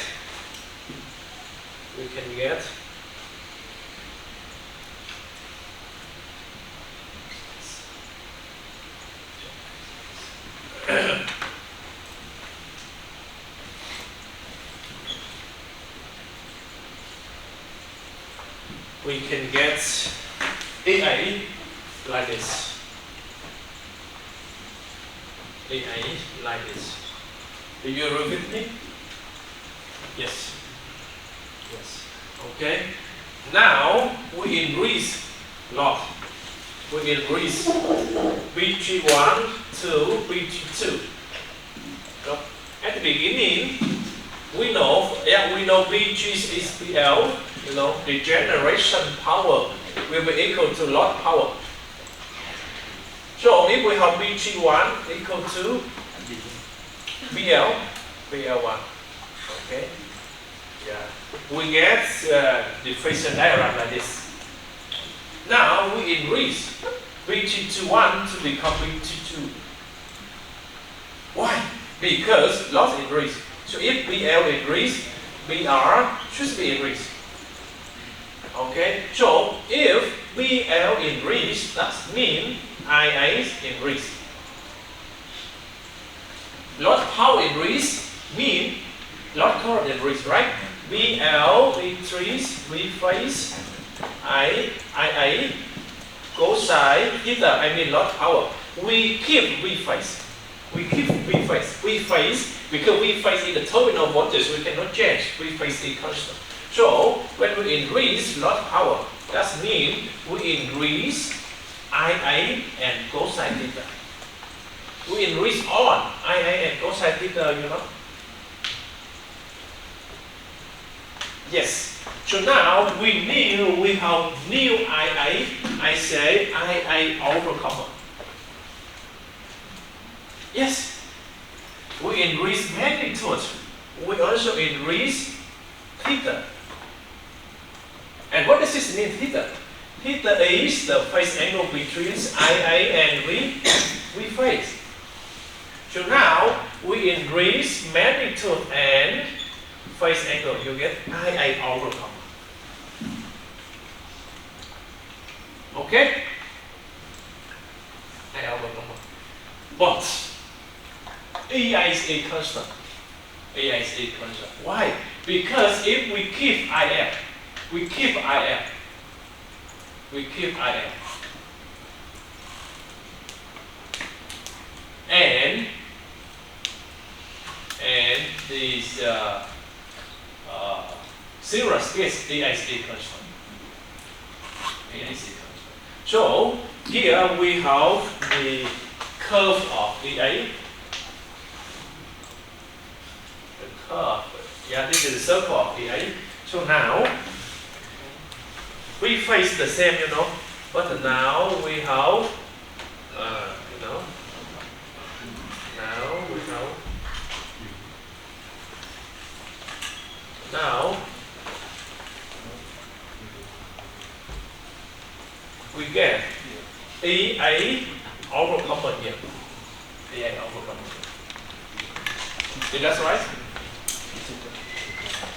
A: EA like this. EA like this. Do you agree with me? Yes. Yes. Okay. Now we increase lot. We increase BG1 to BG2. So at the beginning, we know BG is PL. You know, the generation power will be equal to lot power. So if we have BG1 equal to BL1, okay, yeah, we get the phasor diagram like this. Now we increase BG1 to become BG2. Why? Because lot increase. So if BL increase, BR should be increased. Okay, so if BL increase, that means IA increase. power increase mean lot current increase, right? VL increase, V phase, IA cosine theta, I mean lot power. We keep V phase. We keep V phase. V phase, because V phase is the terminal voltage, we cannot change. V phase is constant. So when we increase lot power, that means we increase IA and cosine theta. We increase on IA and cosine theta, you know? Yes. So now we have new IA. I say IA over common. Yes. We increase magnitude. We also increase theta. And what does this mean, theta? Theta is the phase angle between IA and V phase. So now we increase magnitude and phase angle. You get IA over common. Okay? IA over common. But AI is a constant. AI is a constant. Why? Because if we keep IF, we keep IF. And this serious case, AI is a constant. AI is a constant. So here we have the curve of AI. The curve. Yeah, this is the circle of AI. So now we face the same, you know, but now we have, now we get EA over common here. EA over common. Is that right?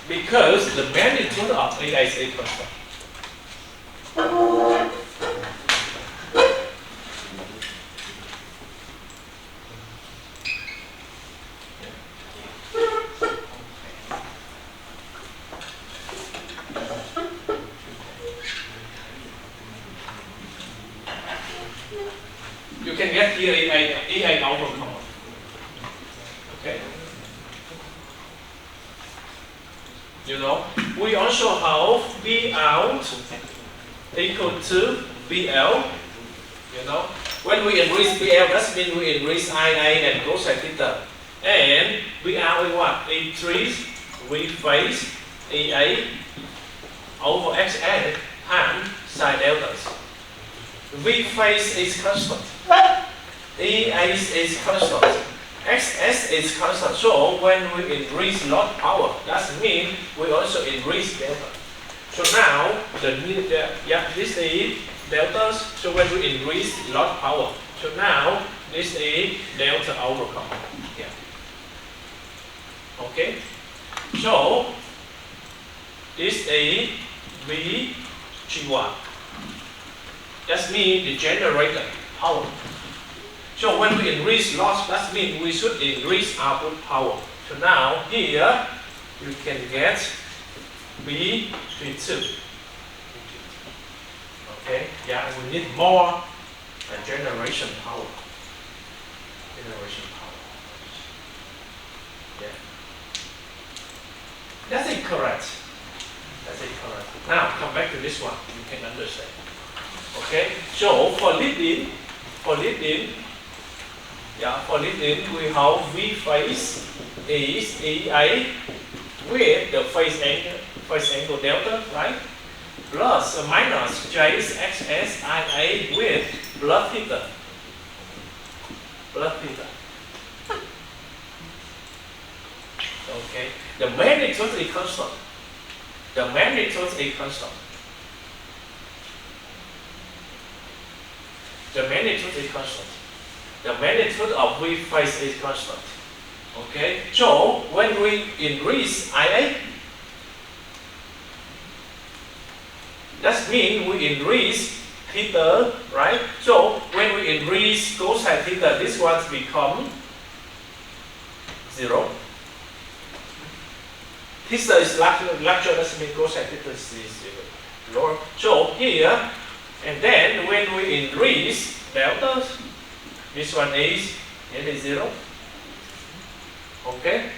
A: Because the magnitude of EA is a constant. You can get here EA over common. Okay. You know, we also have B out equal to BL. You know, when we increase BL, that means we increase IA and cosine theta. And BR is what? Increase V phase EA over XA times sine deltas. V phase is constant. EA is constant. XS is constant. So when we increase lot power, that means we also increase delta. So now this is deltas. So when we increase lot power, so now this is delta over common. Yeah. Okay. So this is VG1. That means the generator power. So when we increase loss, that means we should increase output power. So now here you can get B32. Okay, yeah, we need more generation power. Yeah. That's incorrect. Now come back to this one. You can understand. Okay, so for lead-in, we have V phase is EA with the phase angle delta, right? Plus or minus JXS IA with blood theta. Okay, the magnitude is constant. The magnitude of V phase is constant. Okay, so when we increase IA, that means we increase theta, right? So when we increase cosine theta, this one become 0. Theta is larger, doesn't mean cosine theta is 0. So here, and then when we increase delta, this one is nearly 0. Okay?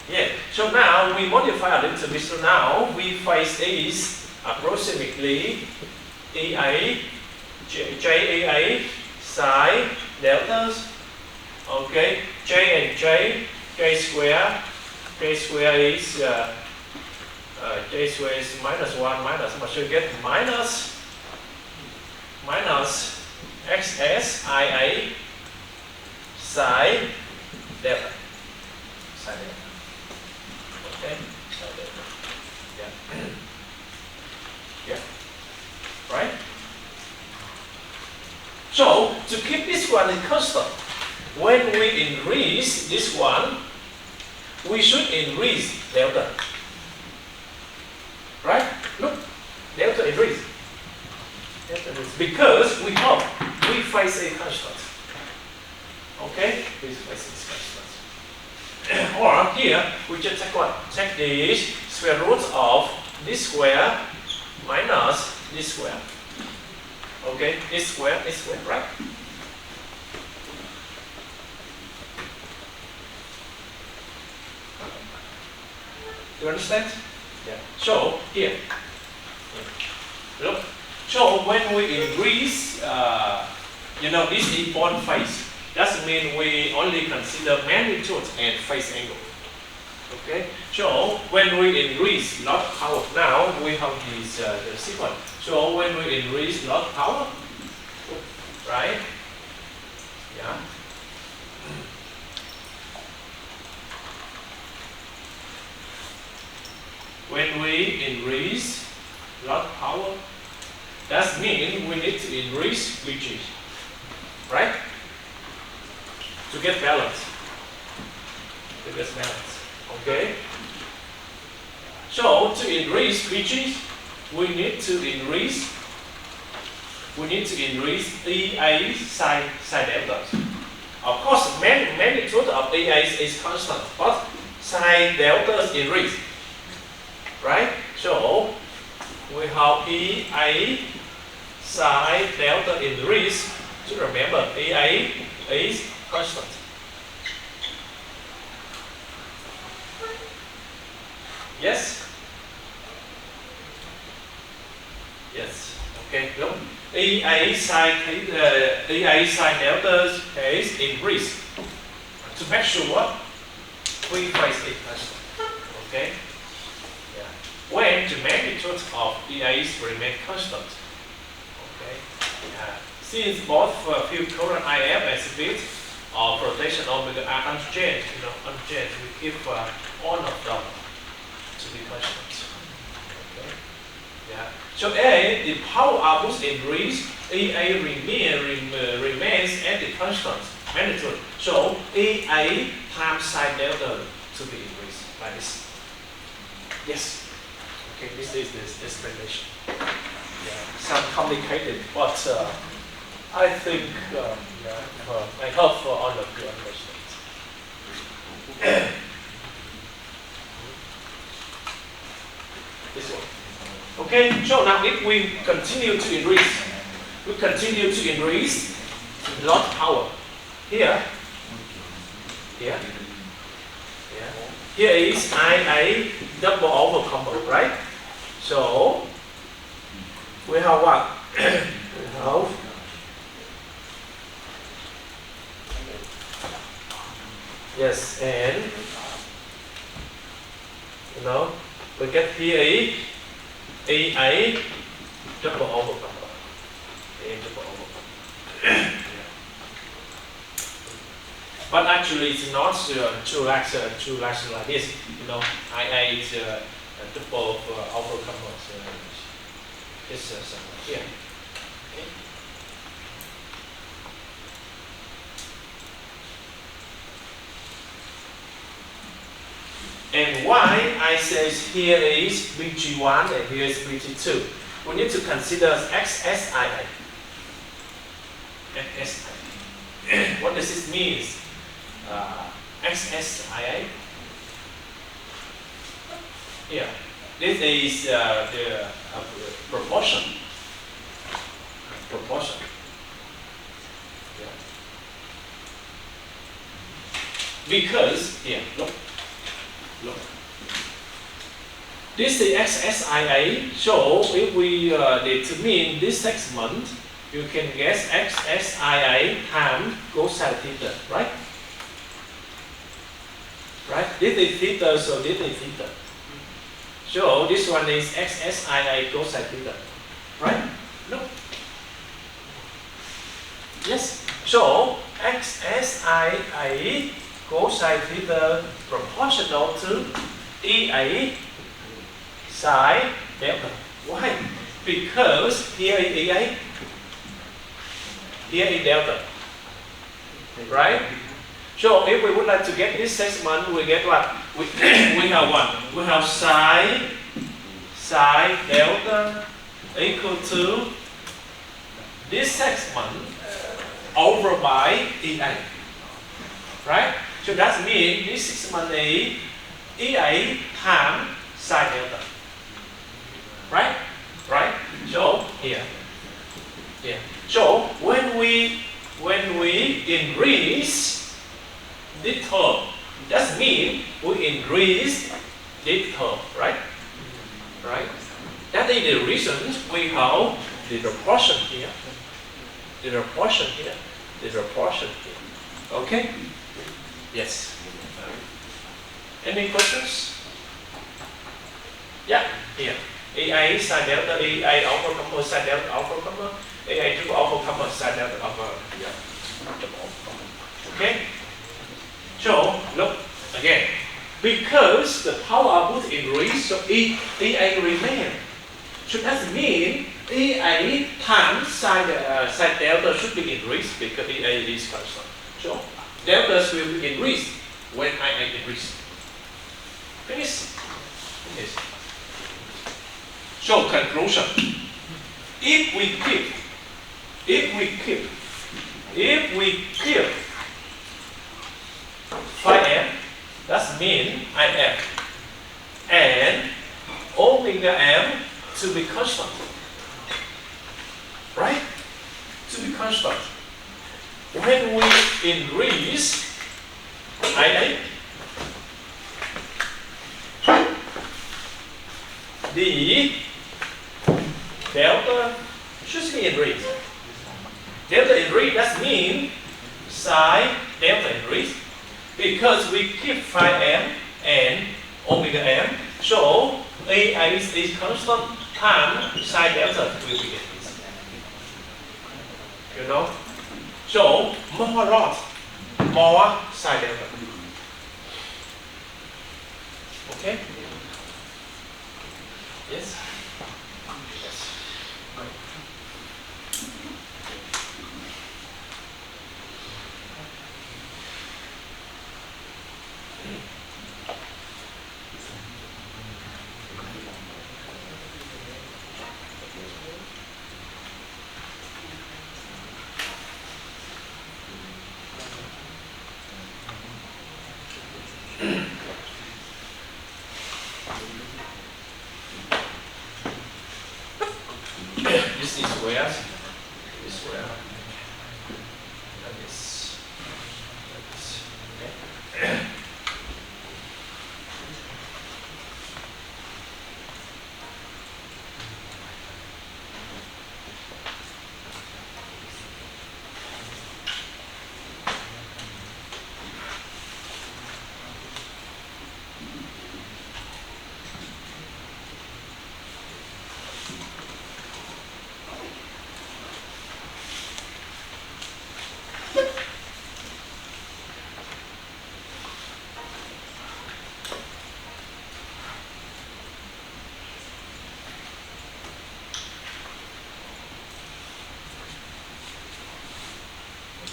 A: Yeah. So now we modify a little bit. So now we face is approximately EA, JEA sine deltas. Okay, J and J, J square is J square is minus 1 minus, so you get minus XSIA sine delta. Sine delta. Okay, sine delta. Yeah. Yeah. Right? So to keep this one in constant, when we increase this one, we should increase delta. Right? Look, delta increase. Delta increase. Because we face a constant. Okay? We face this constant. Or here, we just check what? Check the square root of this square minus this square. Okay? This square, right? You understand? Yeah. So here, look. So when we increase, this important phase, that means we only consider magnitude and phase angle. Okay. So when we increase log power, now we have this the sequence. So when we increase log power, right? Yeah. When we increase log power, that means we need to increase BG, right? To get balance. Okay? So to increase BG, we need to increase EA sine delta. Of course, magnitude of EA is constant, but sine delta increase. Right? So we have EA sine delta increase. To remember, EA is constant. Yes? Yes. Okay, look. EA sine delta is increase. To make sure we face it constant. Okay? When the magnitude of EA remain constant. Okay. Since both field current IF and speed or rotation omega are unchanged, we keep all of them to be constant. Okay. Yeah. So A, the power output increase, EA remains at the constant magnitude. So EA times sine delta to be increased by this. Yes. Okay, this is the explanation. Yeah, some complicated, but I think I hope all of you understand. This one. Okay, so now if we continue to increase log power. Here is IA double over combo, right? So we have what? We have yes, and we get here AA double over combo. A double over combo. But actually, it's not two axes like this. IA is a double over combo. It's somewhere here. Okay. And why I say here is BG1 and here is BG2. We need to consider XSIA. XSIA. What does this mean? XSIA. Here, this is the proportion. Proportion. Yeah. Because here, look. This is XSIA. So if we determine this segment, you can guess XSIA times cosine theta, right? Right? This is theta, so this is theta. So this one is XSIA cosine theta, right? No. Yes. So XSIA cosine theta proportional to EA sine delta. Why? Because here is EA, here is delta, right? So if we would like to get this segment, we get what? We have what? We have sine delta equal to this segment over by EA, right? So that means this segment is EA times sine delta, right? Right? So here. So when we increase this term, that means we increase this term, right? Right? That is the reason we have the proportion here, the proportion here, the proportion here. Okay? Yes. Any questions? Yeah, here. EA sine delta, EA over comma sine delta over comma, EA triple over comma sine delta over. Yeah. Okay? So, look again. Because the power output increase, so EA remain. So that means EA times sine delta should be increased because EA is constant. So, delta will be increased when IA increase. Finish? Finish. So, conclusion. If we keep phi m, that means IM, and omega m to be constant, right? To be constant. When we increase IA, the delta should be increased. Delta increase, that means sine delta increase. Because we keep phi m and omega m, so A is constant times sine delta will be increased. You know? So more sine delta. Okay? Yes? Yes. This is where, like this, okay.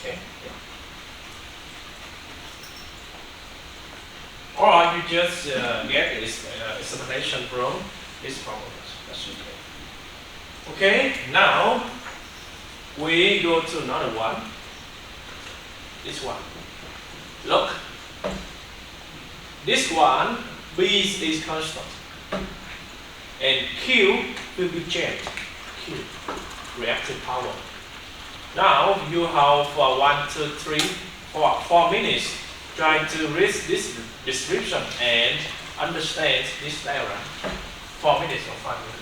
A: Okay. Or you just get this explanation from this problem. That's okay. Okay, now we go to another one. This one. Look. This one, B is constant. And Q will be jammed. Q, reactive power. Now you have 1, 2, 3, 4 minutes trying to read this description and understand this diagram. 4 minutes or 5 minutes.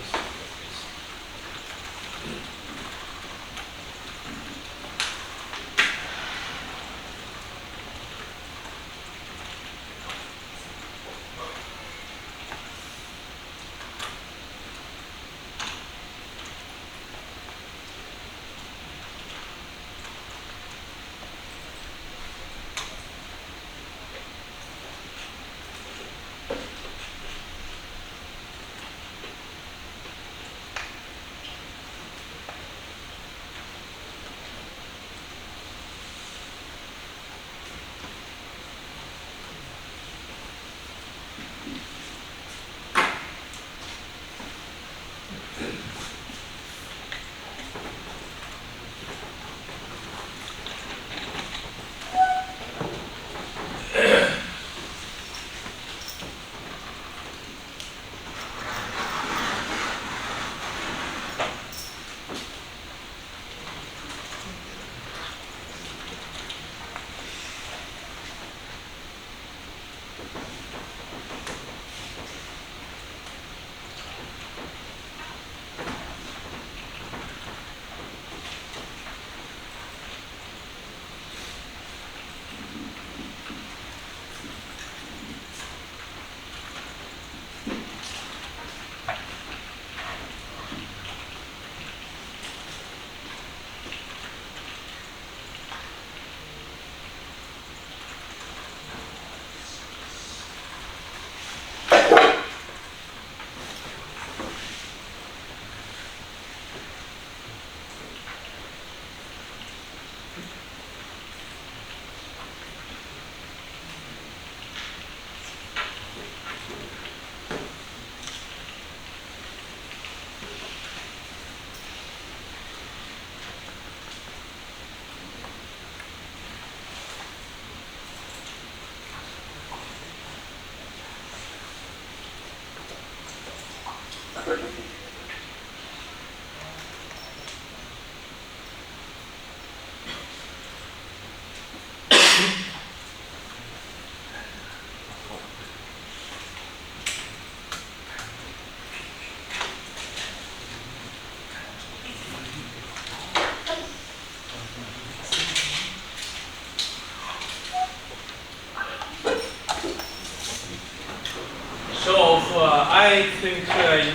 A: I think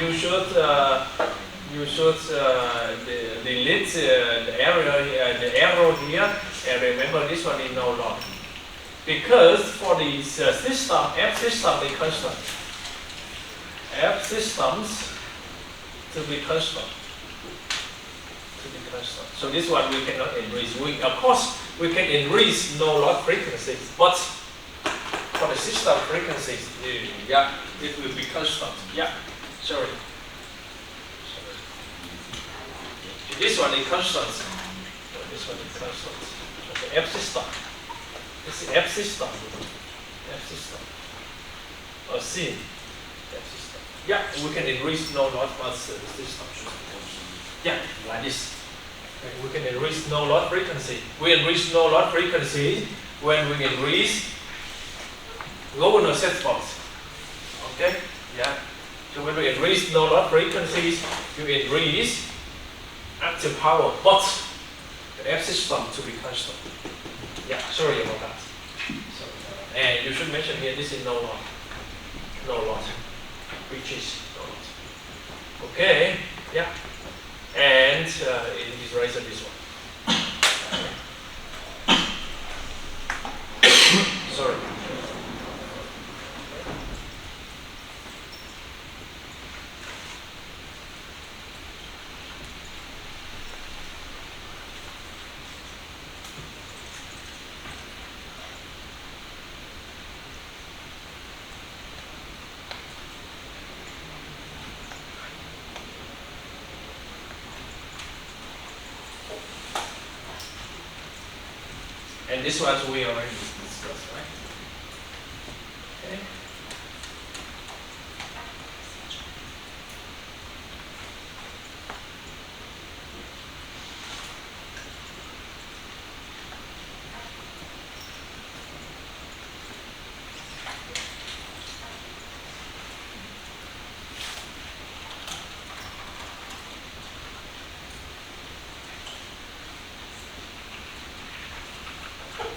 A: you should delete the arrow here, and remember this one is no log. Because for this system, F system is constant. F systems to be constant. So this one we cannot increase. Of course we can increase no log frequencies, but for the system frequencies, it will be constant. Sorry. This one is constant. This one is constant. Okay, F system. This is F system. F system. Or C. F system. We can increase no log, but the system should be constant. Like this. Okay, we can increase no log frequency. We increase no log frequency when we increase governor set box. Okay? So when we increase no log frequencies, you increase active power, but the F system to be constant. Sorry about that. And you should mention here this is no log. No log. Which is no log. Okay? And it is raised this one. Sorry. And this one we already discussed, right? Okay.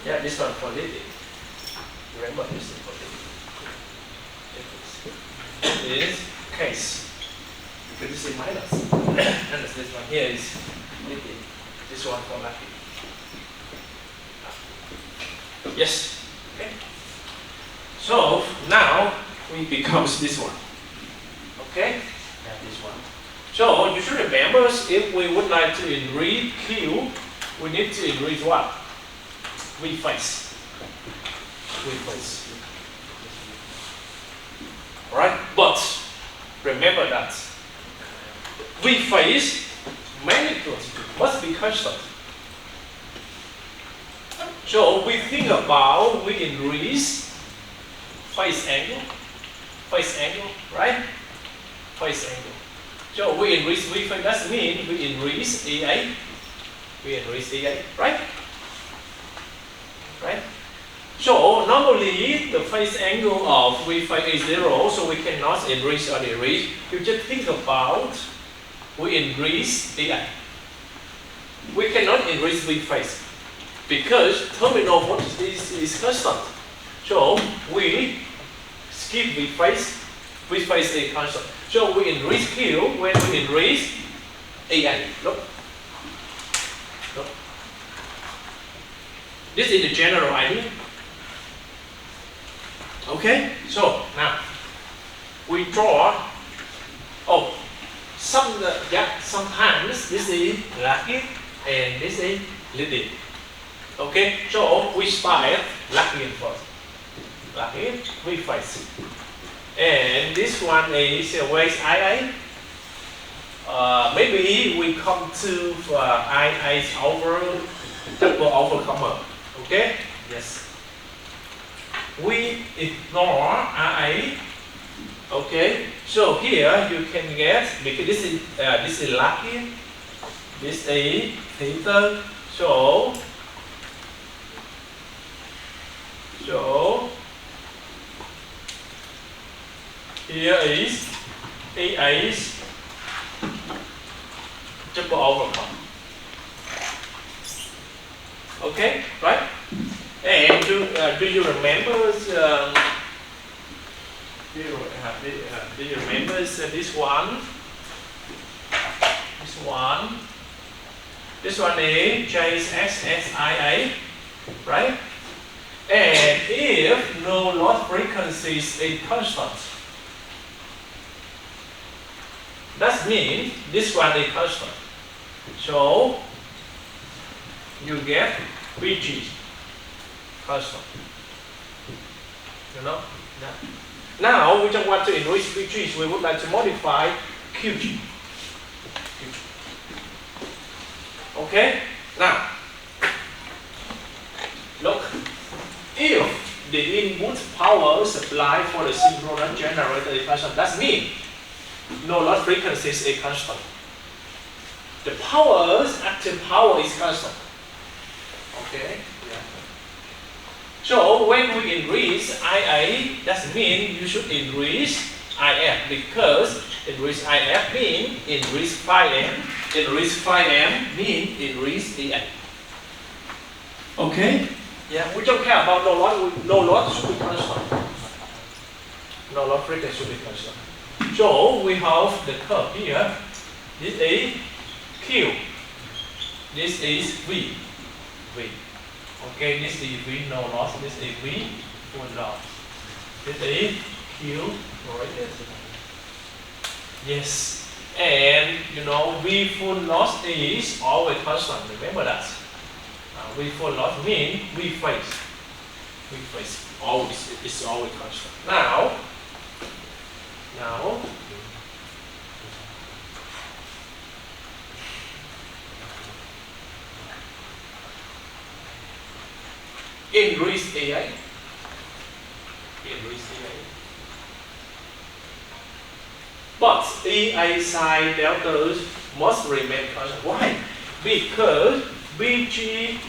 A: Yeah, this one for leading. Remember this is for leading. This is case. Because this is minus. And this one here is leading. This one for lucky. Yes. Okay. So now we becomes this one. Okay? Yeah, this one. So you should remember if we would like to enrich Q, we need to enrich what? V face. V face. Alright? But remember that V face magnitude must be constant. So we think about we increase face angle, right? Face angle. So we increase V face, that means we increase EA. We increase EA, right? Right? So normally the phase angle of V face is 0, so we cannot increase or decrease. You just think about we increase EA. We cannot increase V face because terminal voltage is constant. So we skip V face. V face is constant. So we increase Q when we increase EA. Look. Look. This is the general idea. Okay, so now we draw. Oh, sometimes this is lucky and this is leading. Okay, so we start lucky first. Lucky, V face. And this one is where is IA? Maybe we come to IA over double overcomer. Okay? Yes. We ignore IA. Okay. So here you can get because this is lucky. This is theta. So here is A is double overcome. Okay, right? And do you remember? Do you remember this one? This one. This one is JSSIA, right? And if no loss frequency is constant, that means this one is constant. So you get VG constant. You know? Yeah. Now we don't want to increase VG, we would like to modify QG. Okay? Now look, if the input power supply for the synchronous generator is constant, that means no loss frequency is constant. The active power is constant. Okay? Yeah. So when we increase IA, that means you should increase IF because increase IF means increase phi m. Increase phi m means increase EA. Okay? Yeah, we don't care about no loss should be constant. No loss frequency should be constant. So we have the curve here. This is Q. This is V. Okay, this is V no loss. This is V full loss. This is Q right there. Yes. And you know V full loss is always constant. Remember that. V full loss means V face. Always it's always constant. Now increase AI. But EA sine deltas must remain constant. Why? Because BG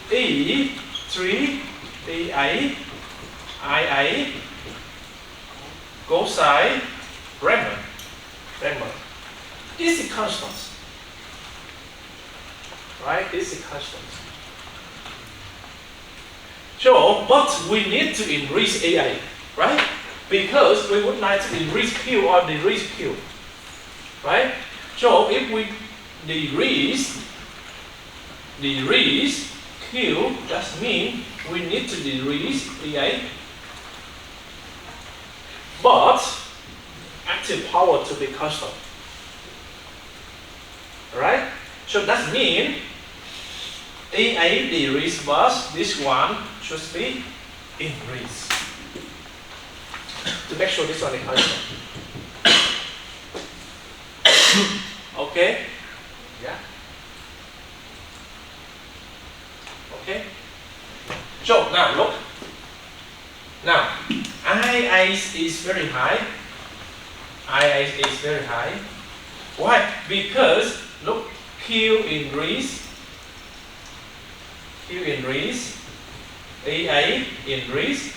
A: E3 EA IA cosine Raman. This is constant. Right? This is constant. So, but we need to increase AI, right? Because we would like to increase Q or decrease Q, right? So if we decrease Q, that means we need to decrease AI, but active power to be constant, right? So that means AI decrease, but this one should be increased to make sure this one is constant. Okay? Yeah. Okay. So now look. Now IA is very high. IA is very high. Why? Because look, Q increase, AA increase.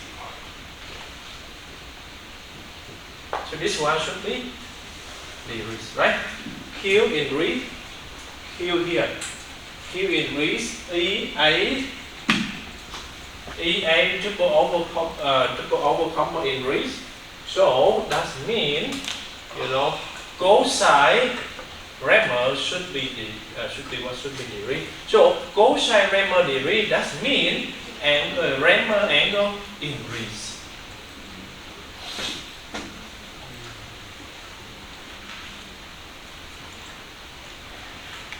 A: So this one should be decrease, right? Q increase, Q here. Q increase, EA triple overcomer increase. So that means, cosine Rammer should be decrease. So cosine Rammer decrease, that means Rammer angle increase.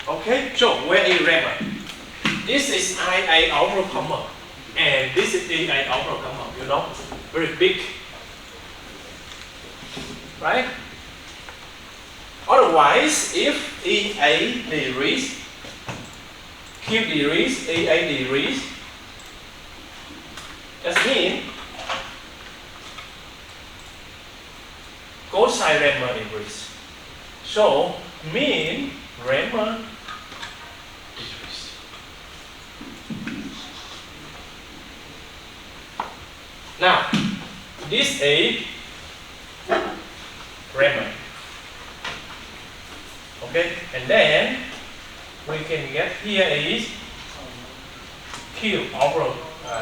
A: Okay, so where is Rammer? This is IA overcomer, and this is EA overcomer. Very big, right? Otherwise, if EA decrease, Q decrease, EA decrease, that means cosine Rammer increase. So mean Rammer decrease. Now, this is Rammer. Okay, and then we can get here is Q over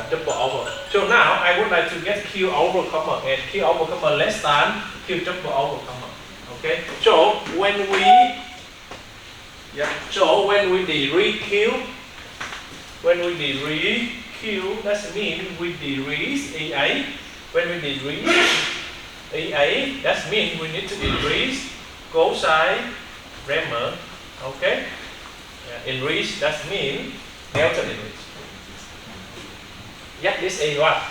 A: double over. So now I would like to get Q overcomer and Q overcomer less than Q double overcomer. Okay, so when we decrease Q, that means we decrease EA. When we decrease EA, that means we need to increase cosine Rammer. Okay, increase, that means delta increase. Yeah, this is what?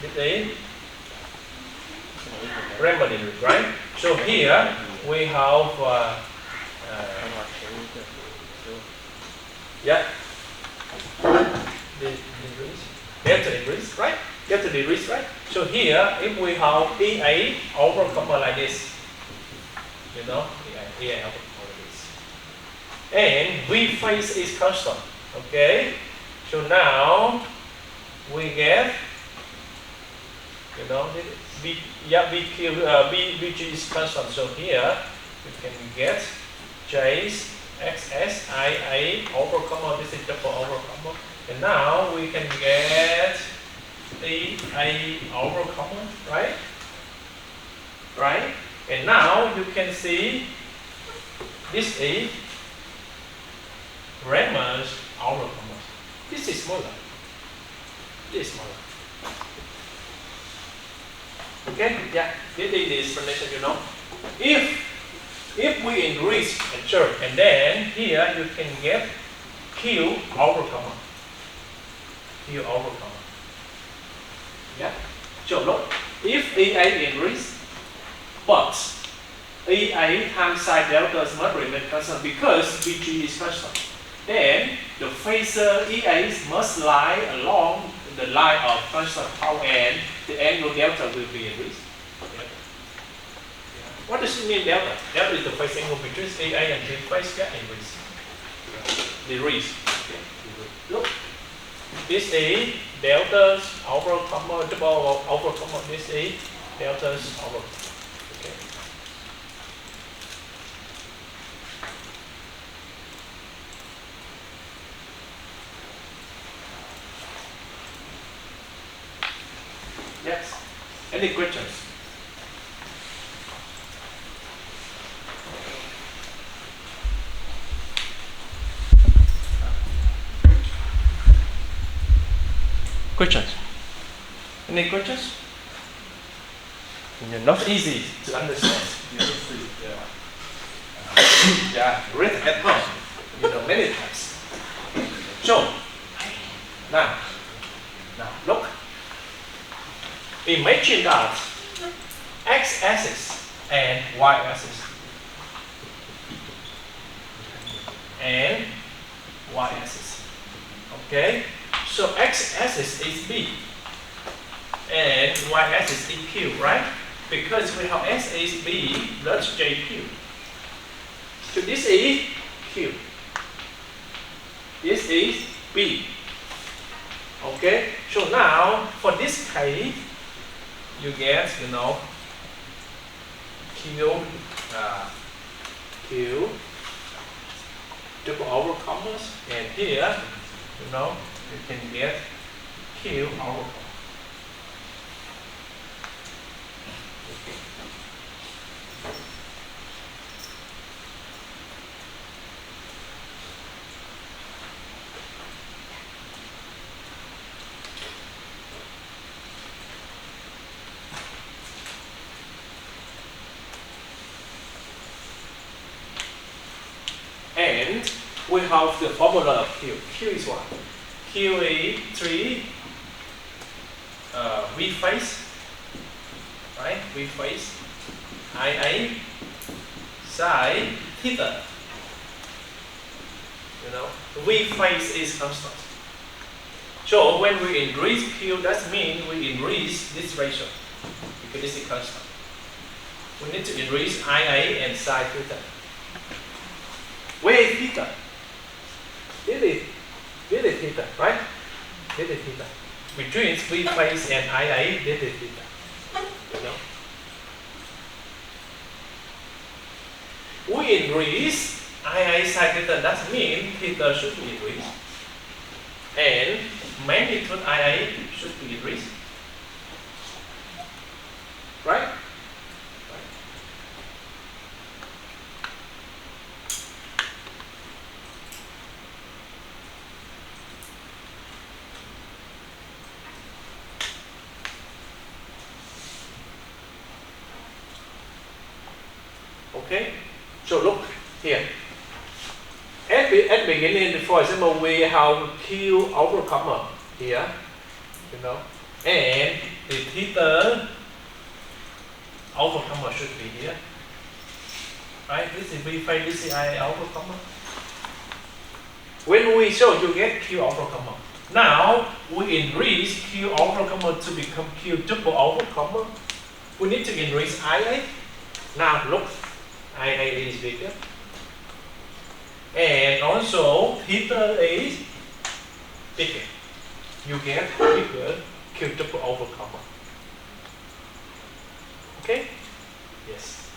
A: This is Rammer decrease, right? So here we have delta increase, right? Delta decrease, right? So here, if we have EA overcomer like this, EA overcomer like this, and V phase is constant, okay? So now we get, VG is constant. So here we can get J's, XS, IA overcomer. This is double overcomer. And now we can get EA overcomer, right? Right? And now you can see this is Rammer's overcomer. This is smaller. This is smaller. Okay? Yeah. This is the explanation, If we increase and sure, and then here you can get Q overcomer. Q overcomer. Yeah. So look, if EA increase, but EA times sine delta must remain constant because VG is constant, then the phasor EA must lie along the line of constant power and the angle delta will be increased. What does it mean delta? Delta is the phase angle between EA and the phase increase. Decrease. Okay. Look, this is delta's overcomer, double overcomer. This is delta's overcomer. Okay. Any questions? Questions? Any questions? Not easy to understand. Yeah, read at home. Many times. So, now look. Imagine that x-axis and y-axis and y-axis. Okay. So x-axis is b and y-axis is q, right? Because we have s is b, that's jq. So this is q. This is b. Okay. So now for this case, you get q double over commas, and here you can get q over comma. And we have the formula of Q. Q is what? Q is 3 V face, right? V face, IA sine theta. V face is constant. So when we increase Q, that means we increase this ratio because this is constant. We need to increase IA and sine theta. Where is theta? This is theta, right? This is theta. Between V face and IA, this is theta. We increase IA sine theta, that means theta should be increased. And magnitude IA should be increased. Right? Okay, so look here. At the beginning, for example, we have Q over comma here, and the theta over comma should be here, right? This is V face, this is I over comma. When we show, you get Q over comma. Now we increase Q over comma to become Q double over comma. We need to increase IA. Now look. IA is bigger, and also theta is bigger. You get bigger Q double over comma. Okay? Yes.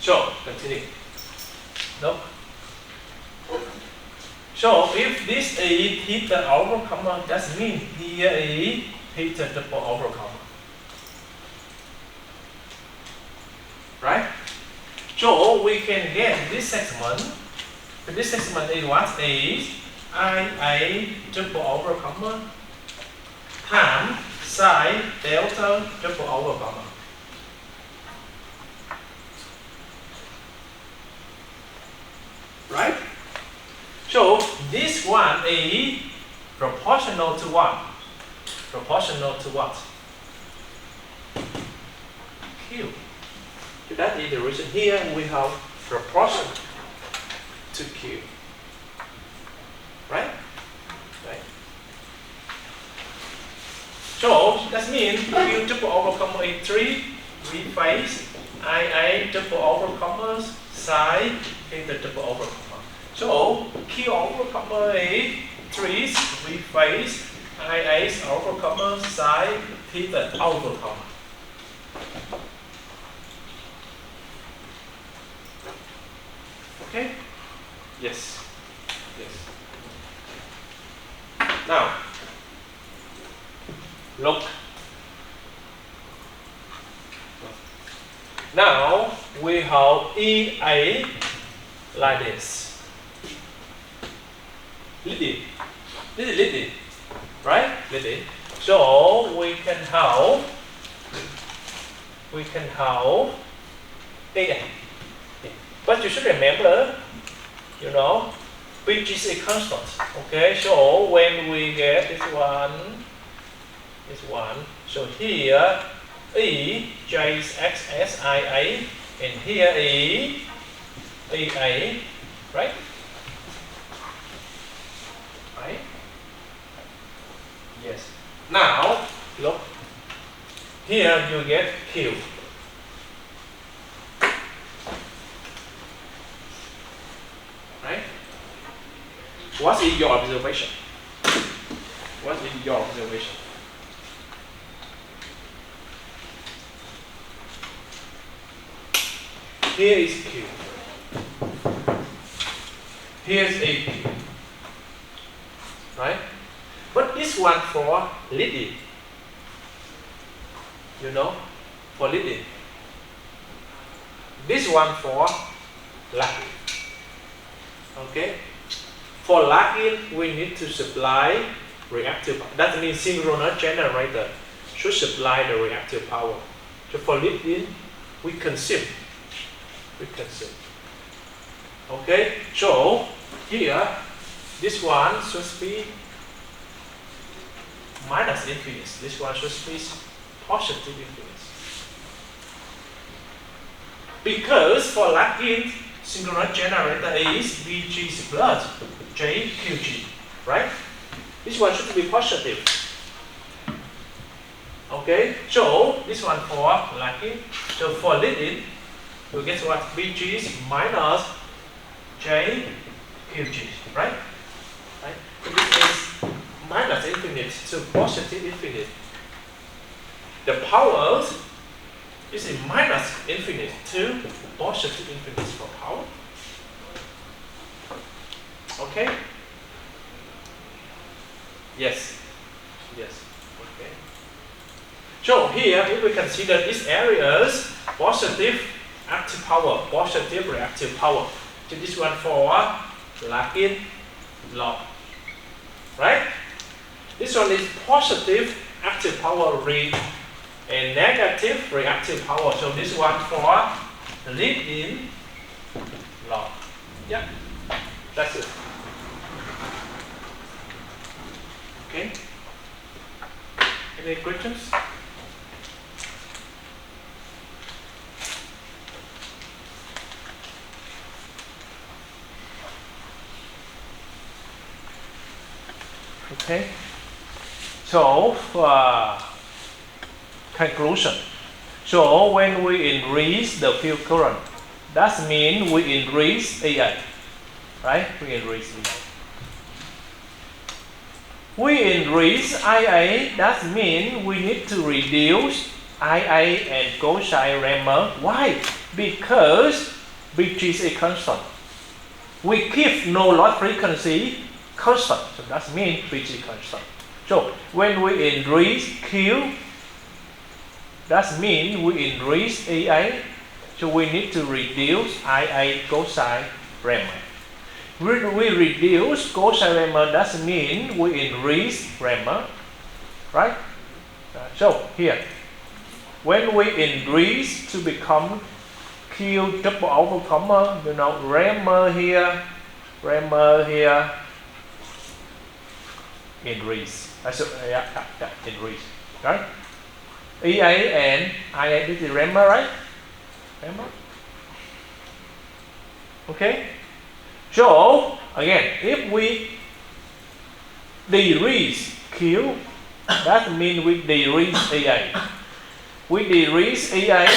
A: So continue. No. So if this is theta over comma, that means here is theta double over comma. Right? So we can get this segment. This segment is what is IA double over comma times sine delta double over comma. Right? So this one is proportional to what? Proportional to what? Q. So that is the reason here we have proportion to Q. Right? Right. So that means Q double over comma is 3 V face IA double over comma sine theta double over comma. So Q over comma is 3 V face IA over comma sine theta over comma. Okay? Yes. Yes. Now, look. Now we have EA like this. Leading. This is leading. Right? Leading. So we can have EA. But you should remember, you know, which is a constant. Okay, so when we get this one, so here E, J is X, S, I, A, and here E, A, right? Right? Yes. Now, look, here you get Q. Right? What is your observation? What is your observation? Here is Q. Here is AP. Right? But this one for leading. You know? For leading. This one for lagging. Okay? For lagging, we need to supply reactive. That means synchronous generator should supply the reactive power. So for leading, we consume. Okay? So here, this one should be minus infinity. This one should be positive infinity. Because for lagging, synchronous generator is VG plus JQG, right? This one should be positive. Okay, so this one for lagging. So for leading, we get what? VG is minus JQG, right? Right? So this is minus infinite to positive infinite. The powers is a minus infinite to positive infinite for power. Okay? Yes. Yes. Okay. So here, if we consider these areas, positive active power, positive reactive power. So this one for lagging log. Right? This one is positive active power read and negative reactive power. So this one for leading log. Yeah, that's it. Okay. Any questions? Okay. So conclusion. So when we increase the field current, that means we increase AI, right? We increase AI. We increase IA, that means we need to reduce IA and Gauss-Reimer. Why? Because BG is a constant. We keep no loss frequency constant, so that means BG constant. So when we increase Q, that means we increase AI, so we need to reduce IA Gauss-Reimer. When we reduce Gauss-Reimer, that means we increase Reimer, right? So here, when we increase to become Q double overcomer, you know, Reimer here, increase. Increase, right? EA and IA, this is Reimer, right? Reimer. Okay. So again, if we decrease Q, that means we decrease AI. We decrease AI,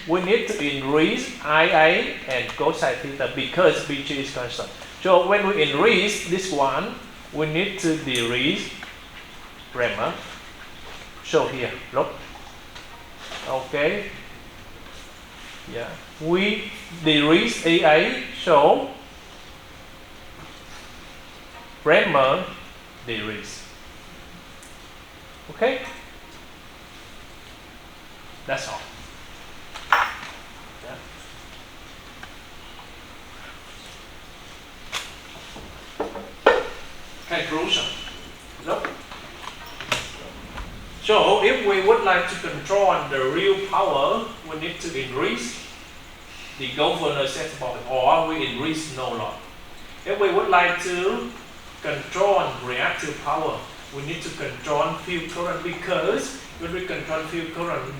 A: we need to increase IA and cosine theta because BG is constant. So when we increase this one, we need to decrease Reimer. So here, look. Okay. Yeah. We decrease AA, so Bremer decrease. Okay? That's all. Yeah. Conclusion. No. So if we would like to control the real power, we need to increase the governor set point or we increase no load. If we would like to control reactive power, we need to control field current because when we control field current,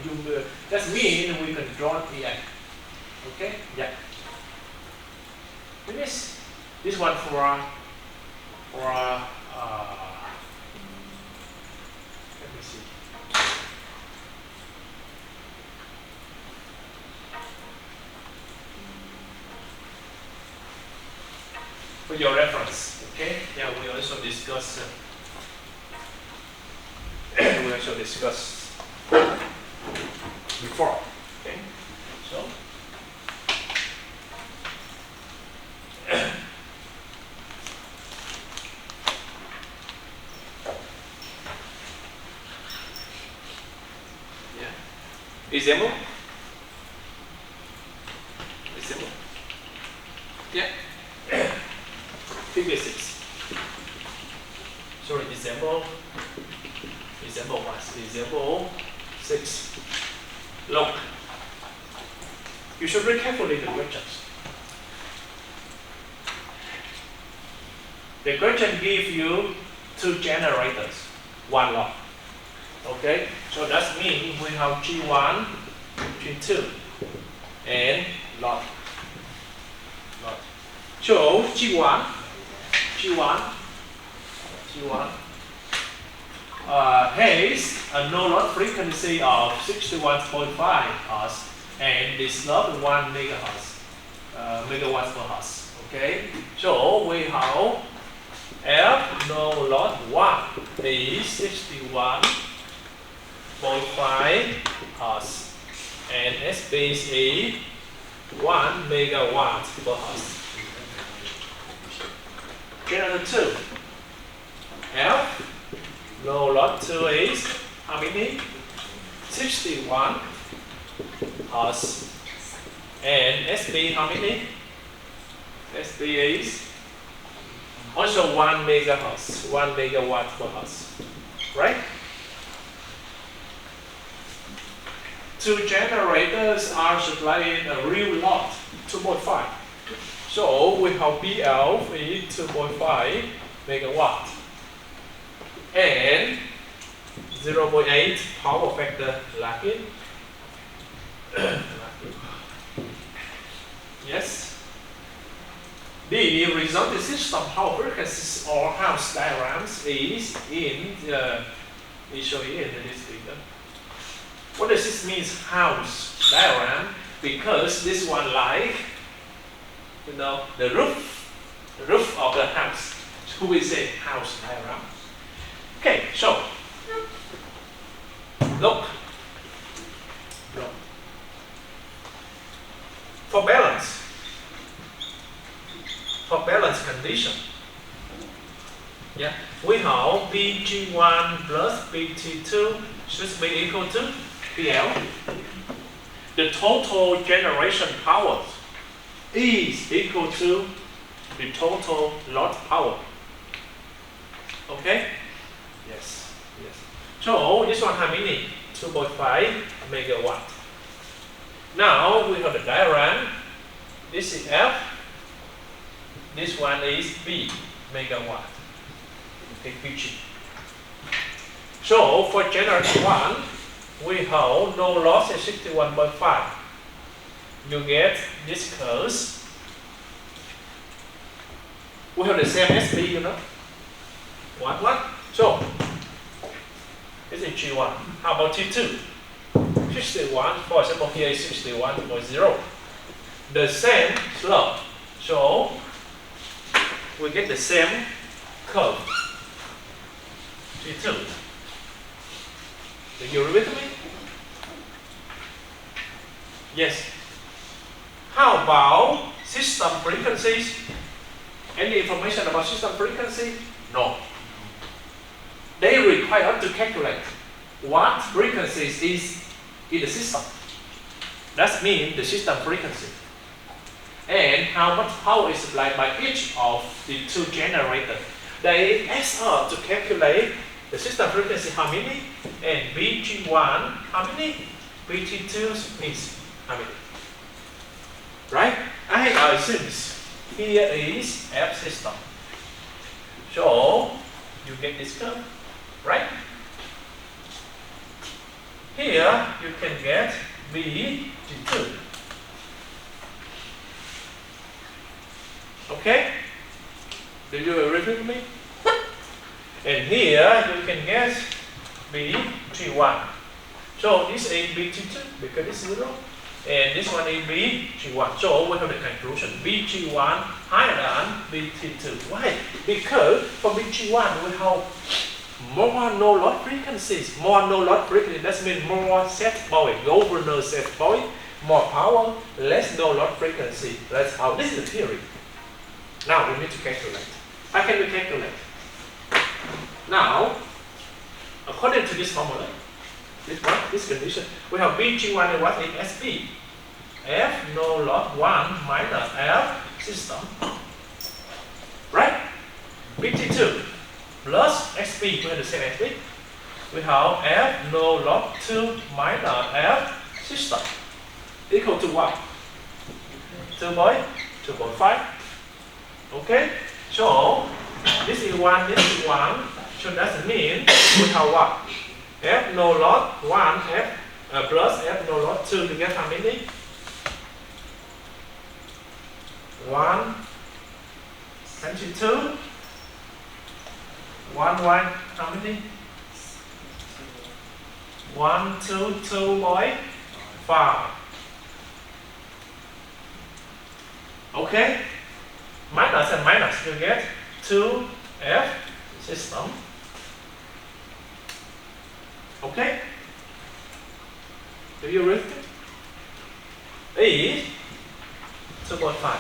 A: that means we control PI. Okay? Yeah. Finish. This one for let me see. For your reference, okay? Yeah, we also discuss. We also discussed before. Okay, so yeah, example. Yeah. Figure 6. Sorry, example 6. Look, you should read carefully the questions. The question gives you 2 generators, 1 load. Okay, so that means we have G1, G2, and load. So G1 has a no load frequency of 61.5 Hz and disturbed 1 megawatts per Hz. Okay, so we have F no load 1 is 61.5 Hz and SB is 1 megawatt per Hz. Generator 2. F no load 2 is how many? 61 Hz. And SB how many? SB is also 1 megahertz, 1 megawatt per Hz. Right? 2 generators are supplying a real load, 2.5. So we have BL is 2.5 megawatt and 0.8 power factor lagging. Yes. The resulting system power frequencies or house diagrams is in the show here in this figure. What does this mean, house diagram? Because this one like, you know, the roof of the house. So we say house diagram. Okay, so look. For balance condition, yeah, we have BG1 plus BT2 should be equal to PL. The total generation power is equal to the total load power. Okay? Yes. So this one how many? 2.5 megawatt. Now we have the diagram. This is F. This one is B, megawatt. Okay, PG. So for generator 1, we have no loss at 61.5. You get this curve. We have the same SB, you know. What? So this is G1. How about T2? 61, for example, here is 61.0. The same slope. So we get the same curve. T2. Do you agree with me? Yes. How about system frequencies? Any information about system frequency? No. They require us to calculate what frequencies is in the system. That means the system frequency. And how much power is supplied by each of the two generators. They ask us to calculate the system frequency how many, and BT1 how many, BT2 means how many. Right? I assume here is F system. So you get this curve, right? Here you can get BT2. Okay? Do you agree with me? And here you can get BT1. So this is BT2 because it's 0. And this one is BT1. So we have the conclusion BT1 higher than BT2. Why? Because for BT1 we have more no loss frequencies. More no loss frequency, that means more set point, governor set point, more power, less no loss frequency. That's how this is the theory. Now we need to calculate. How can we calculate? Now, according to this formula, this condition, we have BT1 and what is SB? F no loss 1 minus F system. Right? BT2 plus SB, we have the same SB. We have F no loss 2 minus F system equal to what? 2.5. Okay? So, this is 1, this is 1. So that means we have what? F no loss 1 F plus F no loss 2 to get how many? 1 and 2. 1 how many? 1 2.5. Okay? Minus and minus you get 2F system. Okay? Do you read it? E 2.5.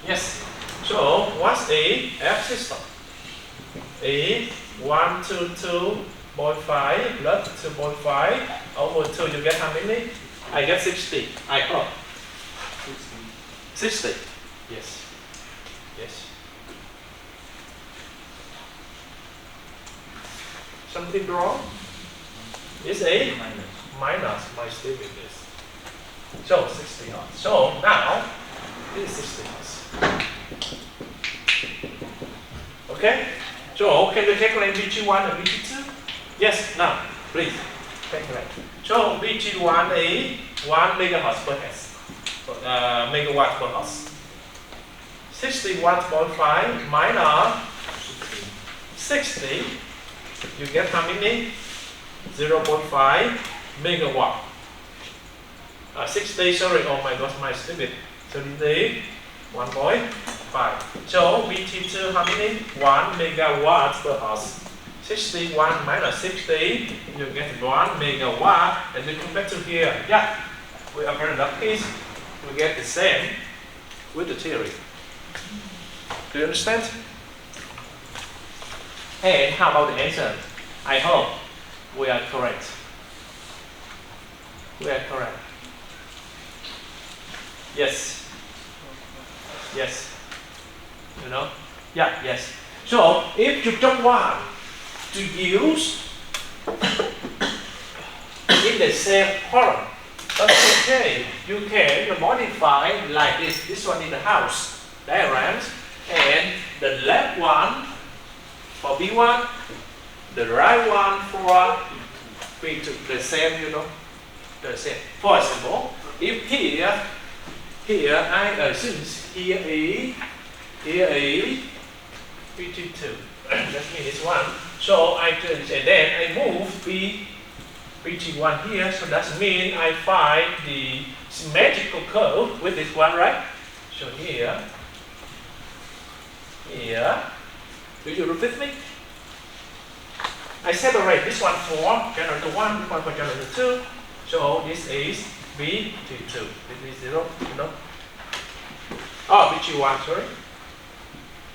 A: Yes. So what's the F system? E 122.5 plus 2.5 over 2. You get how many? I get 60. I hope. 60. Yes. Yes. Something wrong? It's a minus my statement is. So 60 hertz. So now this is 60 hertz. Okay? So can we calculate BT1 and BT2? Yes, now please calculate. So BT1 is 1 megahertz per hertz. Megawatt per hertz. 61.5 minus 60. You get how many? 0.5 megawatt. 60, sorry, oh my gosh, my stupid. So this is 1.5. So BT2 how many? 1 megawatt per hertz. 61 minus 60, you get 1 megawatt. And you come back to here. Yeah, we are very lucky. We get the same with the theory. Do you understand? And how about the answer? I hope we are correct. We are correct. Yes. Yes. You know? Yeah, yes. So, if you don't want to use in the same column, that's okay. You can modify like this. This one in the house diagrams. And the left one for B1, the right one for B2. The same, you know, the same. For example, if here I assume here is BT2. That means it's 1. So I can say then I move BT1 here. So that means I find the symmetrical curve with this one, right? So here. Do you repeat me? I separate this one for generator 1, this one for generator 2. So this is BG2. This is 0, you know. Oh, BG1, sorry.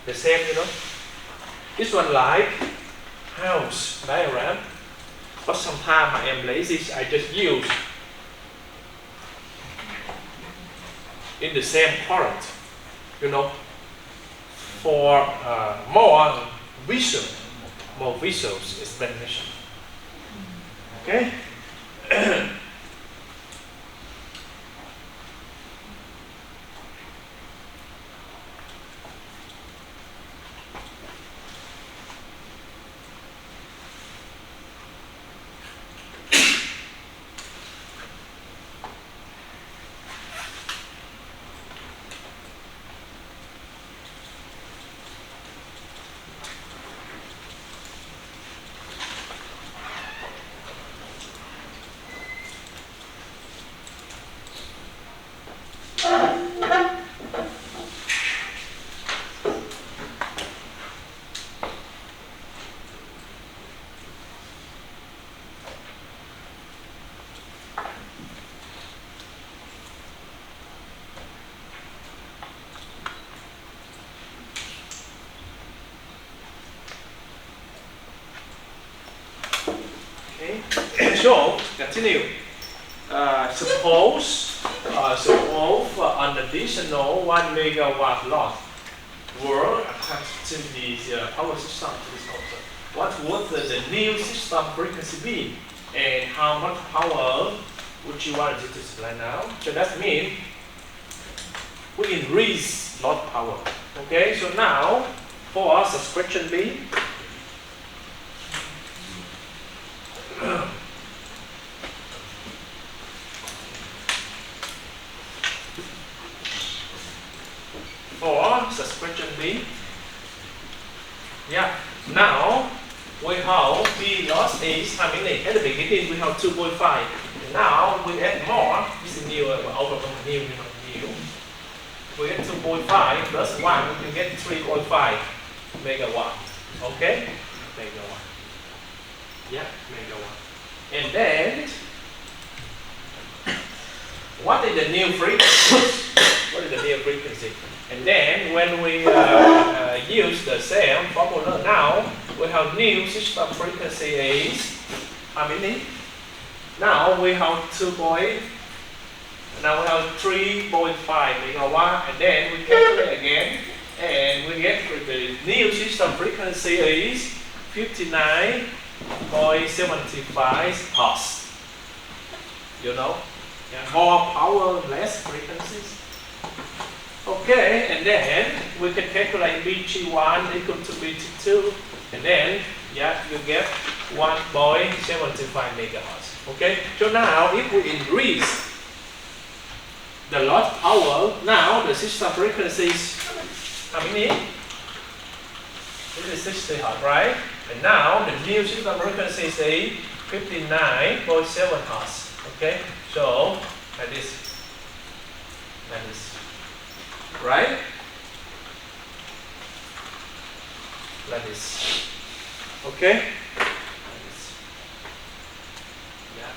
A: The same, you know. This one like house diagram. But sometimes I am lazy, I just use in the same current, you know, for more visual explanation. Okay. So continue. Suppose an additional 1 megawatt load were attached to the power system to this concept. What would the new system frequency be, and how much power would you want to display now? So that means we increase load power. Okay. So now for us, question B. For question B, yeah. Now we have B loss is how many? At the beginning we have 2.5. Now we add more. This is new. New. We get 2.5 plus 1. We can get 3.5 megawatt. Okay, megawatt. Yeah, megawatt. And then what is the new frequency? What is the new frequency? And then when we use the same formula now, we have new system frequency is how many? Now we have 3.5 megawatt, and then we calculate again, and we get the new system frequency is 59.75 hertz. You know, more power, less frequencies. Okay, and then we can calculate BG1 equal to BG2, and then you get 1.75 megahertz. Okay, so now if we increase the load power, now the system frequency is how many? This is 60 hertz, right? And now the new system frequency is 59.7 hertz. Okay, so like this. Right? Like this. Okay? Like this. Yeah.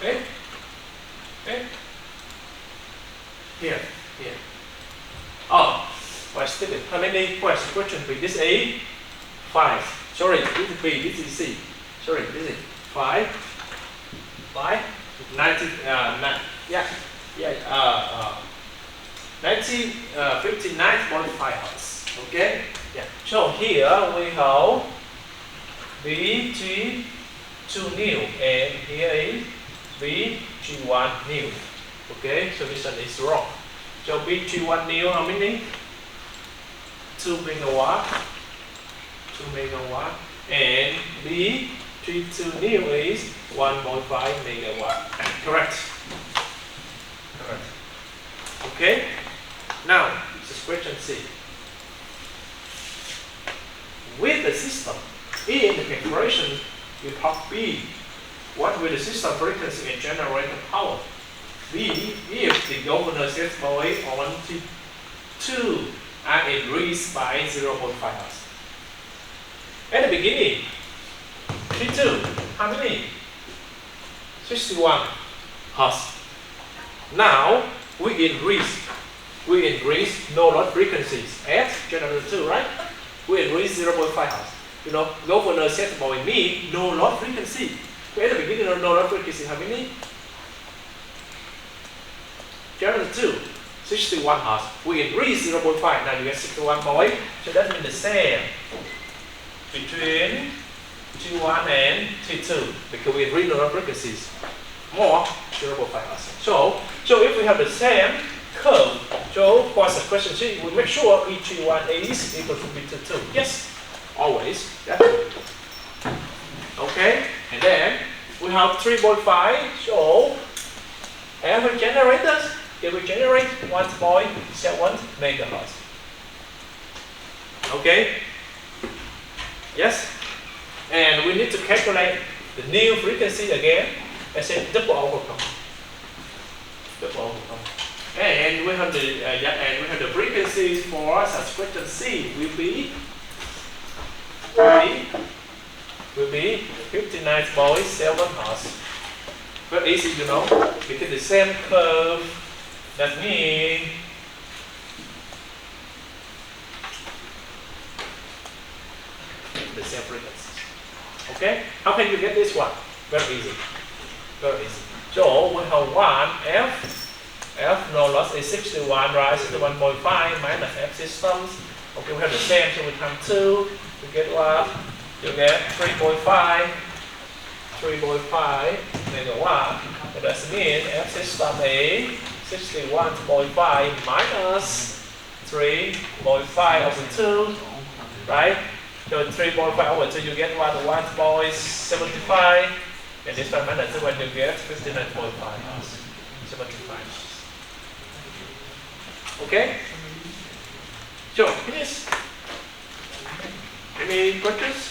A: Okay? Okay? Here. Oh, why stupid? How many questions? This A, 5. Sorry, this is B, this is C. Sorry, this is 5. 90, 59.5 hertz. Okay? Yeah. So here we have BG2 new, and here is BG1 new. Okay, so this one is wrong. So BG1 new how many? 2 megawatt. 2 megawatt. And BG2 new is 1.5 megawatt. Correct. Correct. Okay. Now, this is question C. With the system in the calculation with part B, what will the system frequency and generator power be if the governor set point on T2 are increased by 0.5 Hz? At the beginning, T2, how many? 61 Hz. Now, we increase no load frequencies at generator 2, right? We increase 0.5 Hz. You know, governor set point means no load frequency. So at the beginning, no load frequency, how many? Generator 2, 61 Hz. We increase 0.5, now you get 61 point. So that means the same between T1 and T2 because we increase no load frequencies more 0.5 Hz. So if we have the same curve, so for the question C, we make sure T1 is equal to T2. Yes, always. Yeah. Okay, and then we have 3.5. So every generators, it will generate 1.7 megahertz. Okay. Yes, and we need to calculate the new frequency again. I said double overcome. And we have the frequencies for subscription C will be 59.7 Hz. Very easy, you know, because the same curve. That means the same frequencies. Okay? How can you get this one? Very easy. Very easy. So we have one F no loss is 61, right? 61.5 minus F systems. Okay, we have the same, so we times 2, you get what? You get 3.5 megawatt. And that means F system is 61.5 minus 3.5 over 2, right? So 3.5 over 2, you get what? 1.75. And this one minus 2, when you get 59.5. 75. Okay? So, finish. Any questions?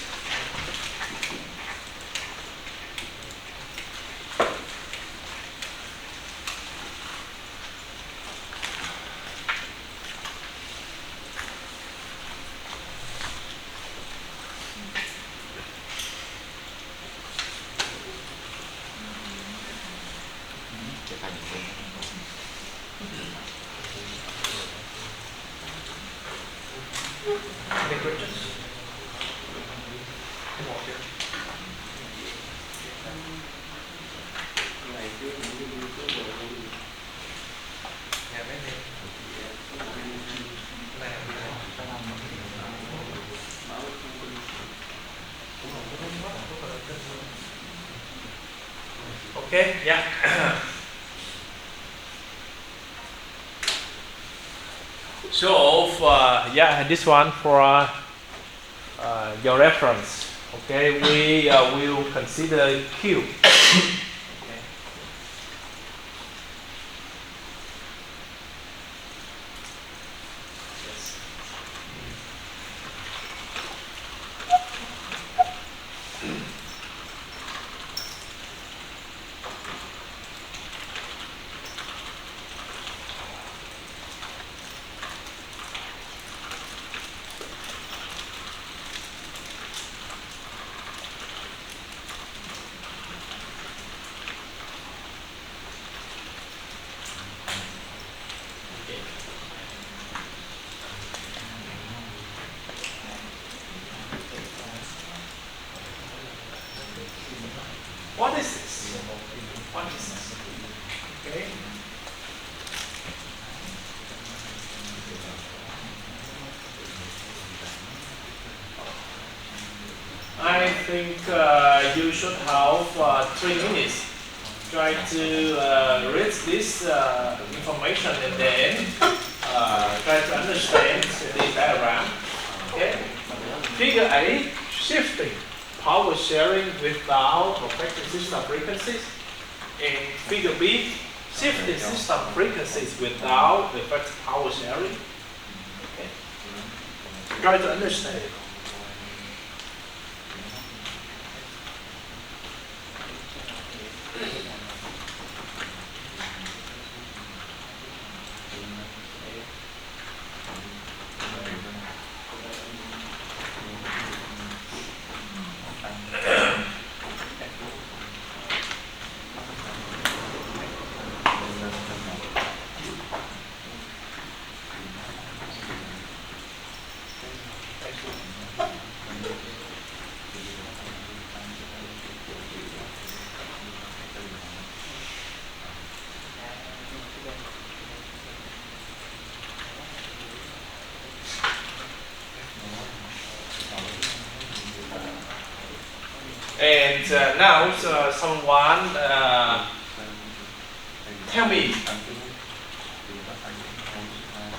A: Any questions? Okay, yeah. So, this one for your reference. Okay, we will consider Q. What is this? What is this? Okay. I think you should have 3 minutes. Try to read this information and then try to understand the diagram. Okay. Figure A, shifting power sharing without affecting system frequencies. And figure B, shifting system frequencies without affecting power sharing. Okay. Try to understand it. And now someone tell me,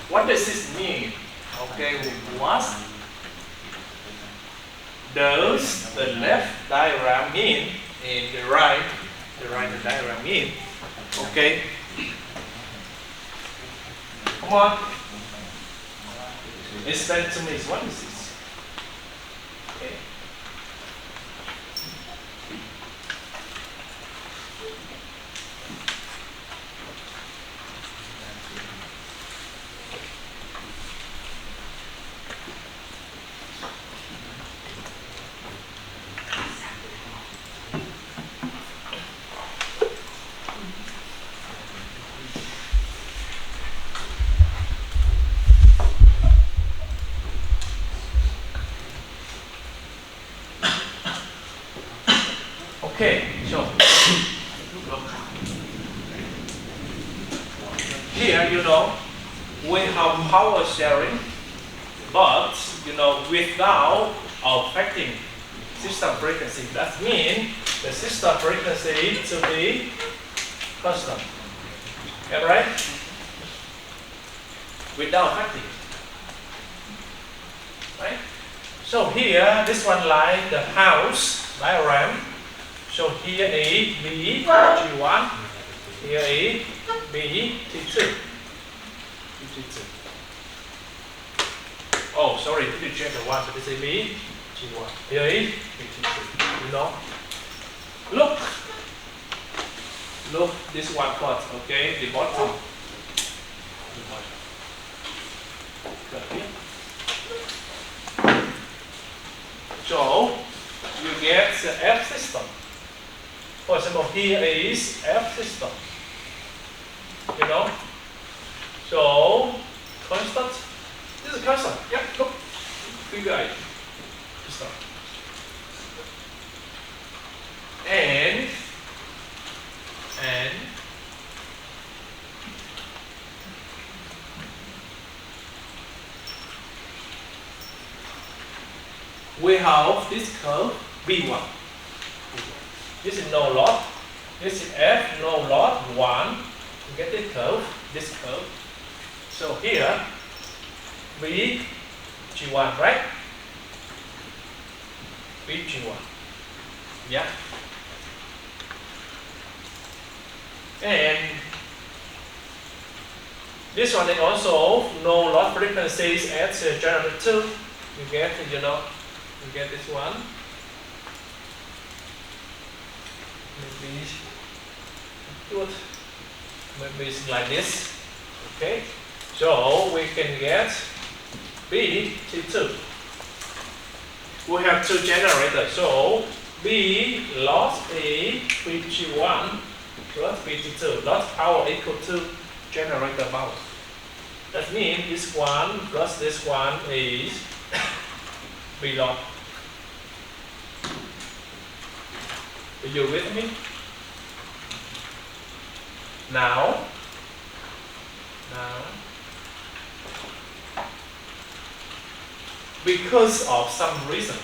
A: what does this mean? Okay, what does the left diagram mean and the right diagram mean? Okay, come on, explain to me what is this? Okay. Okay, so look. Here, we have power sharing, but without affecting system frequency. That means the system frequency to be constant. Okay, right? Without affecting. Right? So here, this one like the house diagram. So here is B G1, here is B T2. Oh, sorry, this is chapter 1, so this is B G1. Here is B T2. Look, this one first, okay, the bottom. So you get the F system. For example, here is F system. So constant. This is constant. Yeah, look. Figure out. System. And we have this curve B1. This is no loss. This is F no loss 1. You get this curve. So here B G1, right? B G1. Yeah. And this one is also no loss frequencies at generator 2. You get this one. Maybe it's like this. Okay. So we can get B T2. We have two generators. So B loss A B G1 plus B T2. Loss power equal to generator power. That means this one plus this one is B loss. Are you with me? Now, because of some reason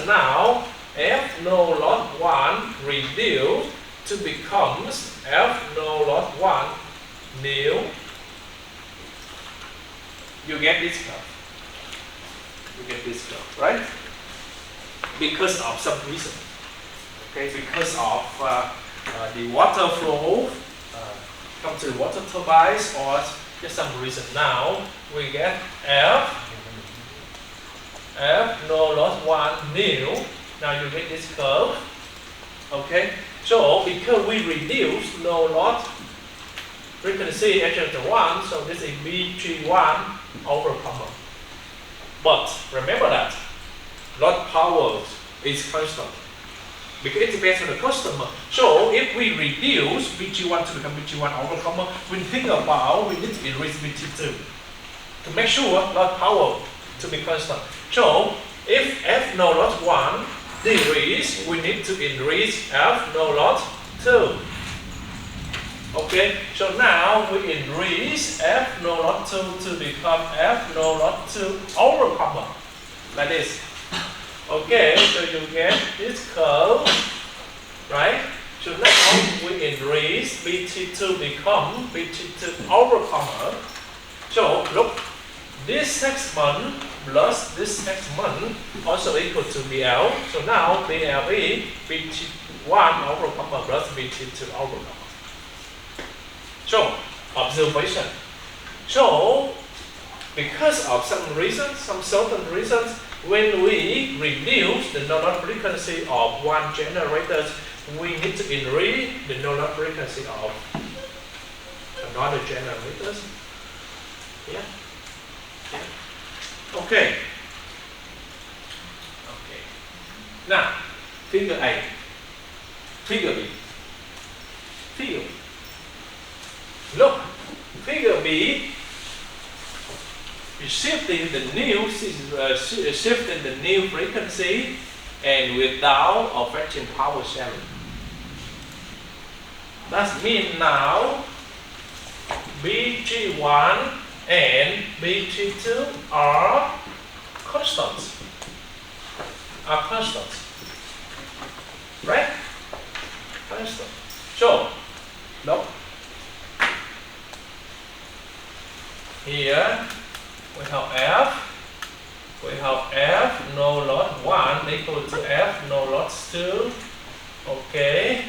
A: now, F no loss 1 reduced to becomes F no loss 1 new. You get this curve. Right? Because of some reason. Okay, because of the water flow come to the water turbines or just some reason. Now we get F no loss 1 new. Now you get this curve. Okay, so because we reduce no loss frequency at generator 1, so this is BG1 over common. But remember that load power is constant because it depends on the customer. So if we reduce BG1 to become BG1 over common, we think about we need to increase BT2 to make sure load power to be constant. So if F no loss 1 decrease, we need to increase F no loss 2. Okay, so now we increase F no loss 2 to become F no loss 2 over common, like this. Okay, so you get this curve, right? So now we increase BT2 become BT2 overcomer. So look, this segment plus this segment also equal to BL. So now BL is BT1 overcomer plus BT2 overcomer. So observation. So because of some reasons, some certain reasons, when we reduce the no-loss frequency of one generator, we need to increase the no-loss frequency of another generator. Yeah. Okay. Okay. Now, figure A. Figure B. Figure B. Look, figure B is shifting the new frequency and without affecting power sharing. That means now BG1 and BG2 are constants. Right? Constant. So, look. Here we have F. We have F no loss 1 equal to F no loss 2. Okay.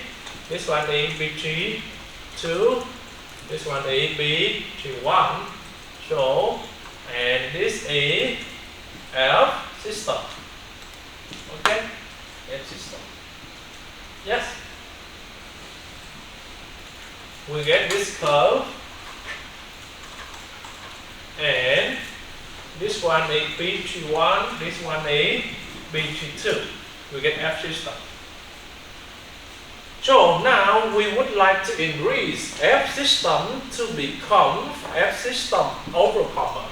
A: This one is BG2. This one is BG1. So, and this is F system. Okay? F system. Yes. We get this curve. And this one is BG1, this one is BG2. We get F system. So now we would like to increase F system to become F system overcomer.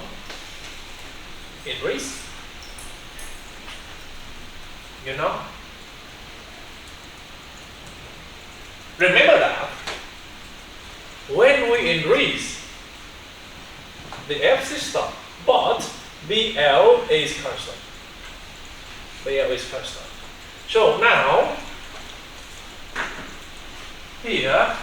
A: Increase. You know? Remember that when we increase the F system, but BL is constant. BL is constant. So now, here,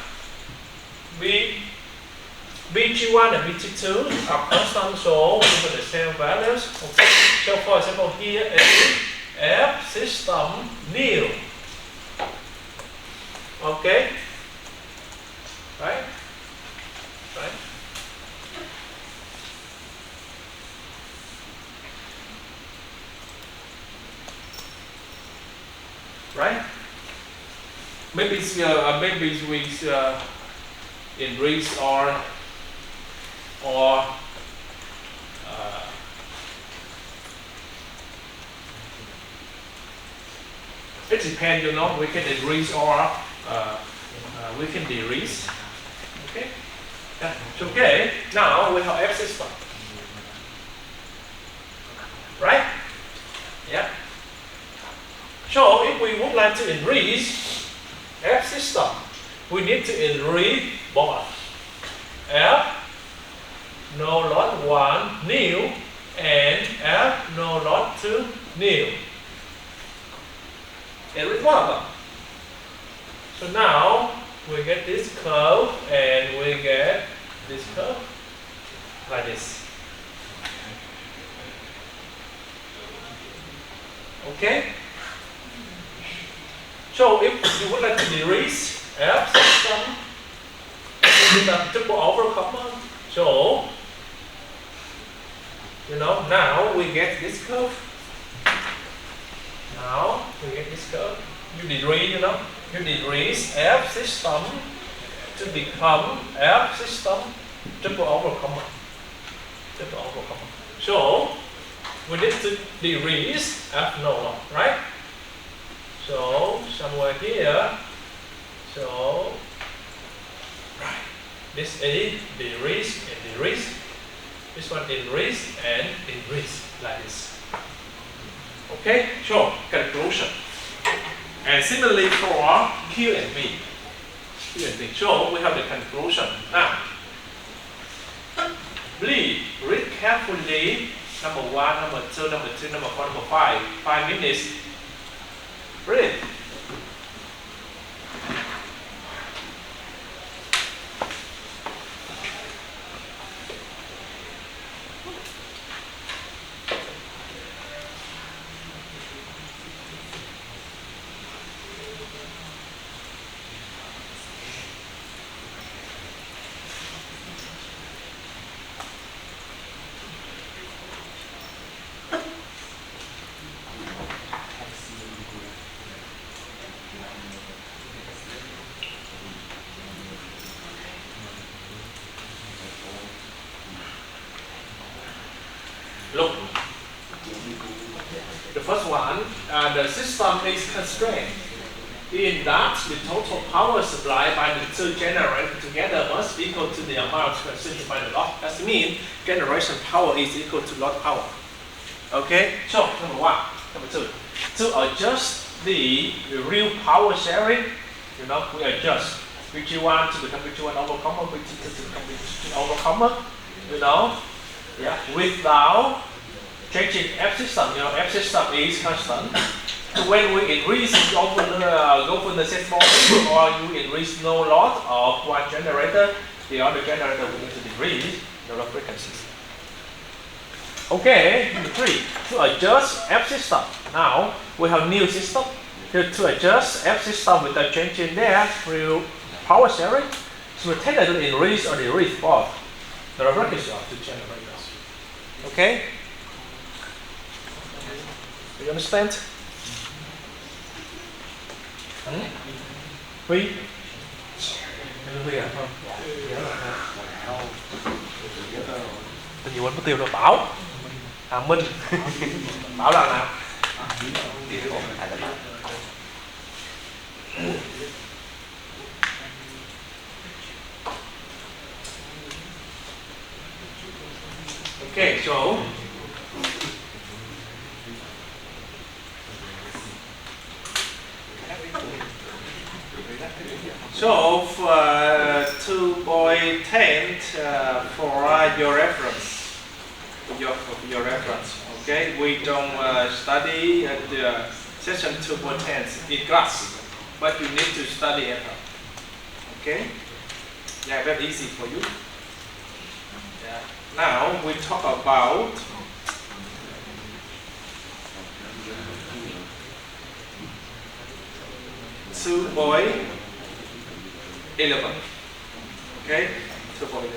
A: BG1 and BG2 are constant, so we put the same values. Okay. So for example, here is F system new. Okay? Right? Right? Right? Maybe it's with increase or it depends. You know, we can increase or we can decrease. Okay. Yeah. Okay. Now we have F system. Right? Yeah. So if we would like to increase F system, we need to increase both F no loss 1 new and F no loss 2 new. Increase one of them. So now we get this curve and we get this curve like this. Okay? So if you would like to decrease F system with a triple overcomer, so you know now we get this curve. Now we get this curve. You decrease, you know, you decrease F system to become F system triple overcomer. Triple overcomer. So we need to decrease F no loss, right? So somewhere here, so right, this is decrease and decrease, this one increase and increase like this. Okay, so conclusion. And similarly for Q and B. So we have the conclusion. Now, please read carefully number 1, number 2, number 3, number 4, number 5. 5 minutes. Ready? Look, the first one, the system is constrained. In that, the total power supply by the two generators together must be equal to the amount consumed by the load. That means generation power is equal to load power. Okay, so number 1, number 2. To adjust the real power sharing, we adjust VG1 to become VG1 overcomer, VG2 to become VG2 overcomer, without changing F system. F system is constant. So when we increase governor set voltage or you increase no load of one generator, the other generator will need to decrease the load frequencies. Okay, number 3, to adjust F system. Now we have new system. To adjust F system without changing their real power sharing, simultaneously increase or decrease both the frequency of the generators. Okay? Do you understand? Huy? Huy à? Không? Tên gì quên mất tiêu rồi. Bảo. Minh. Bảo là nào? Okay, so for 2.10 for your reference, your reference. Okay, we don't study at the session 2.10 in class, but you need to study at home. Okay, yeah, very easy for you. Yeah. Now we talk about two boy 11. Okay, 2.11.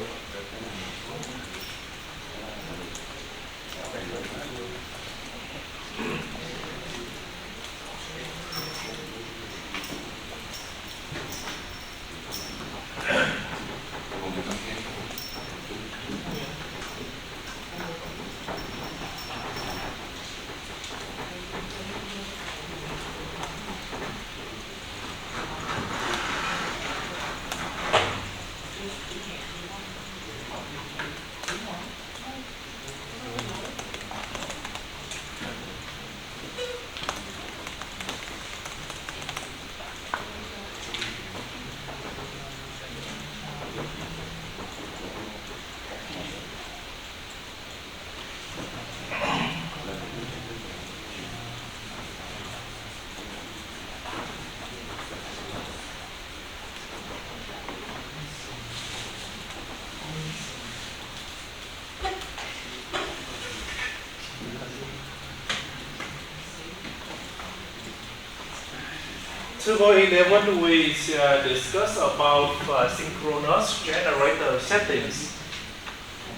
A: So 11 we discuss about synchronous generator settings.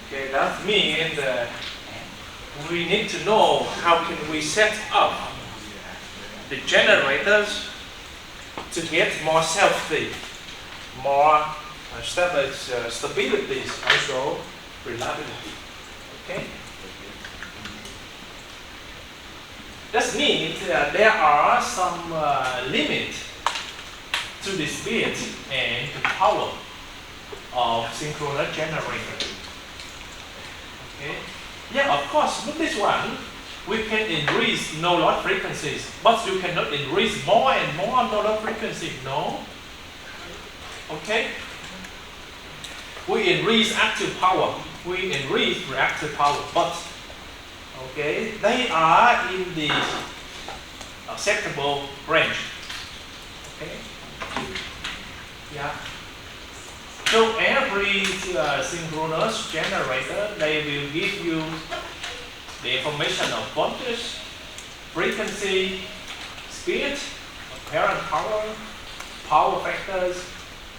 A: Okay, that means we need to know how can we set up the generators to get more safety, more stability, also reliability. Okay. That means there are some limits to the speed and the power of synchronous generator. Okay. Yeah, of course, with this one, we can increase no load frequencies, but you cannot increase more and more no load frequency. No. Okay. We increase active power. We increase reactive power, but Okay, they are in the acceptable range. Okay. Yeah. So every synchronous generator, they will give you the information of voltage, frequency, speed, apparent power, power factors,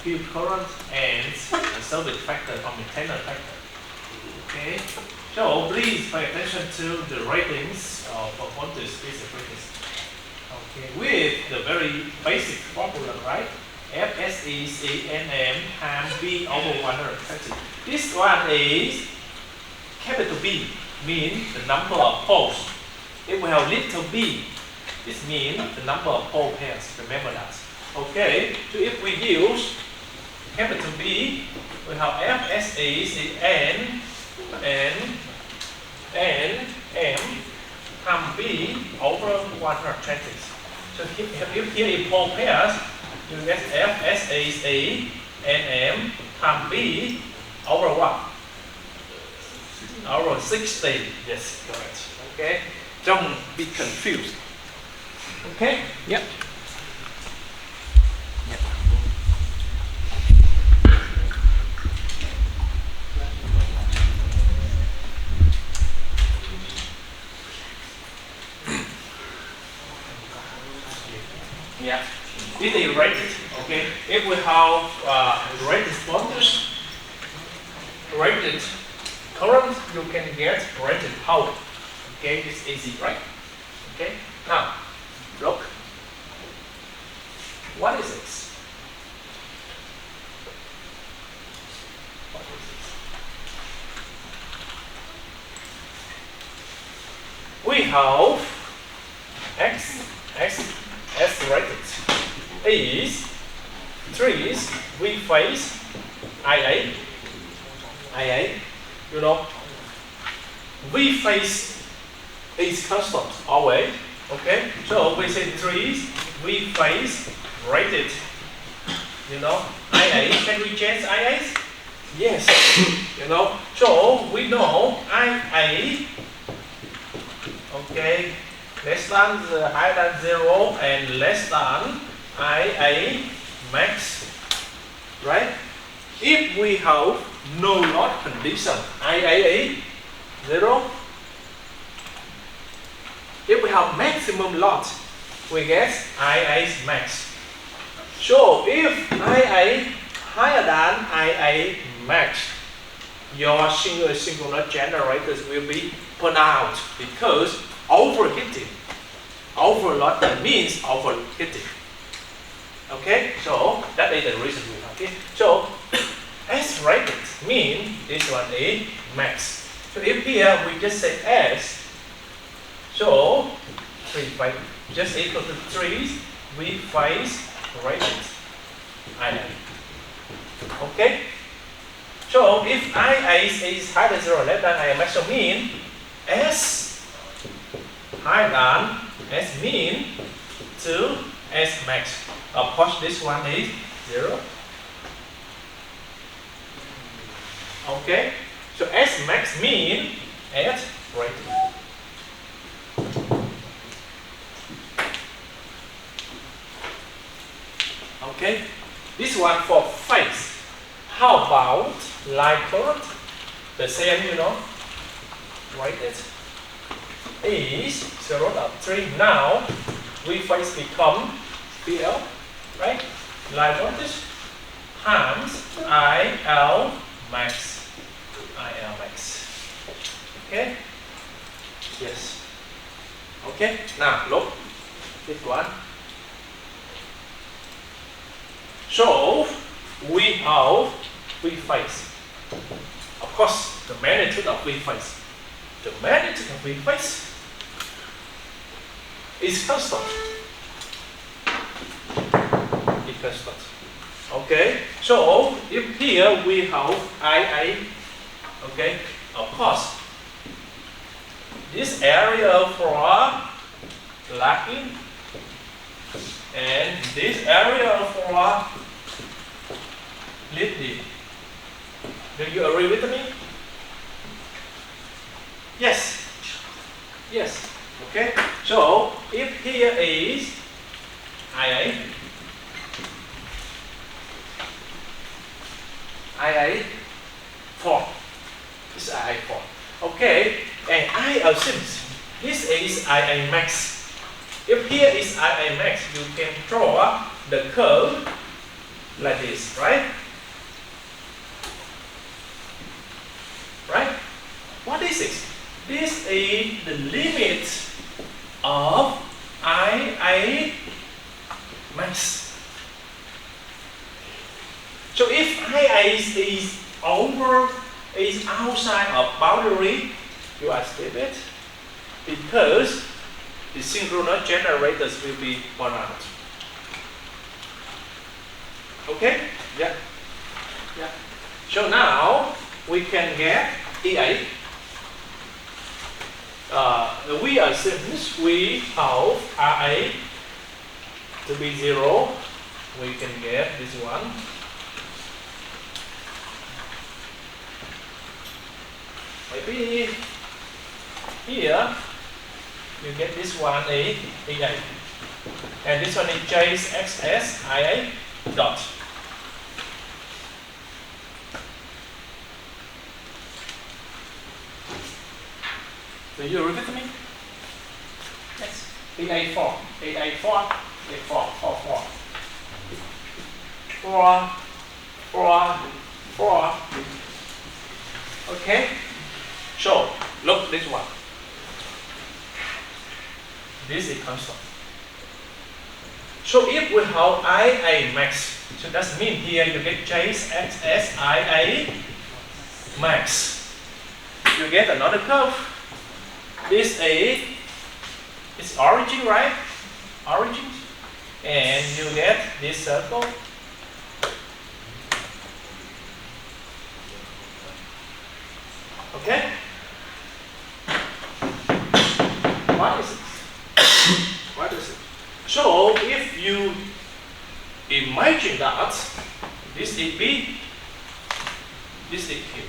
A: field current, and service factor or maintenance factor. Okay. So please pay attention to the ratings of voltage, speed, and frequency. Okay. With the very basic formula, right? FSE is Nm times B over 120. This one is capital B, means the number of poles. If we have little b, this means the number of pole pairs. Remember that. Okay, so if we use capital B, we have FSE is N M times B over 120. So if here in pole pairs, you get FSE is Nm times B over what? Over 60. Yes, correct. Okay. Don't be confused. Okay? Yep. Yep. Yeah. This is rated. Okay. If we have rated voltage, rated current, you can get rated power. Okay, it's easy, right? Okay, now look. What is this? What is this? We have S rated is 3 is V phase IA, you know, V phase is constant always. Okay, so we say 3 V phase rated. You know, IA. Can we change IA? Yes. You know, so we know IA. Okay, less than higher than 0 and less than IA max. Right? If we have no load condition, IA 0. If we have maximum load, we get IA max. So if IA higher than IA max, your synchronous generators will be put out because overheating. Overload means overheating. Okay, so that is the reason we have it. So S rated means this one is max. So if here we just say S, so 3 phase just equal to 3 V phase rated IA. Okay? So if IA is higher than 0 less than IA max, so mean S higher than S mean to S max. Of course this one is 0. Okay? So S max mean S rated. Okay, this one for phase. How about line current? The same, you know, rated is 0.3. Now V phase become PL, right? Line voltage times IL max. IL max. Okay? Yes. Okay, now look, this one. So we have V phase. Of course, the magnitude of V phase. The magnitude of V phase is constant. It's constant. Okay. So if here we have IA, okay, of course, this area for lagging and this area for leading. Do you agree with me? Yes. Yes. Okay. So if here is IA 4. This is IA 4. Okay. And I assume this is IA max. If here is IA max, you can draw the curve like this, right? Right? What is it? This is the limit of IA max. So if IA is outside of boundary, you are stupid because the synchronous generators will be burned out. Okay? Yeah. Yeah. So now we can get E8. We assume we have RA to be 0. We can get this one. Maybe here you get this one E8. And this one is JXS IA dot. Do you repeat me? Yes. 884, 884, 84, 44. 4, 4, 4. Okay. So look this one. This is constant. So if we have IA max, so that means here you get JXS IA max. You get another curve. This is origin, right? Origin. And you get this circle. Okay? What is it? What is it? So if you imagine that this is B, this is Q.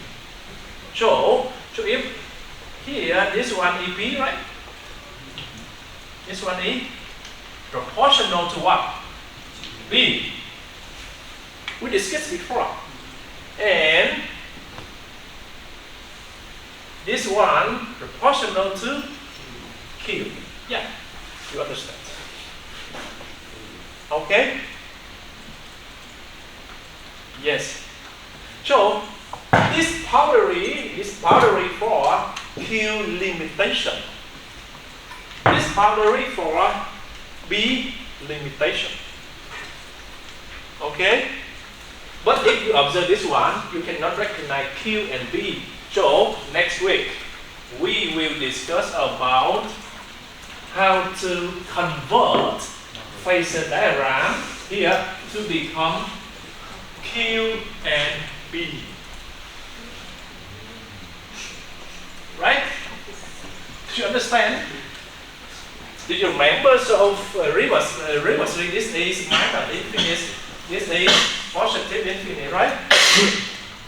A: So if here, this one is B, right? This one is proportional to what? B. We discussed before. And this one proportional to Q. Yeah, you understand. Okay? Yes. So this boundary for Q limitation. This boundary for B limitation. Okay? But if you observe this one, you cannot recognize Q and B. So next week we will discuss about how to convert phasor diagram here to become Q and B. Right? Do you understand? Do you remember? So reversely, this is minus infinity, this is positive infinity, right?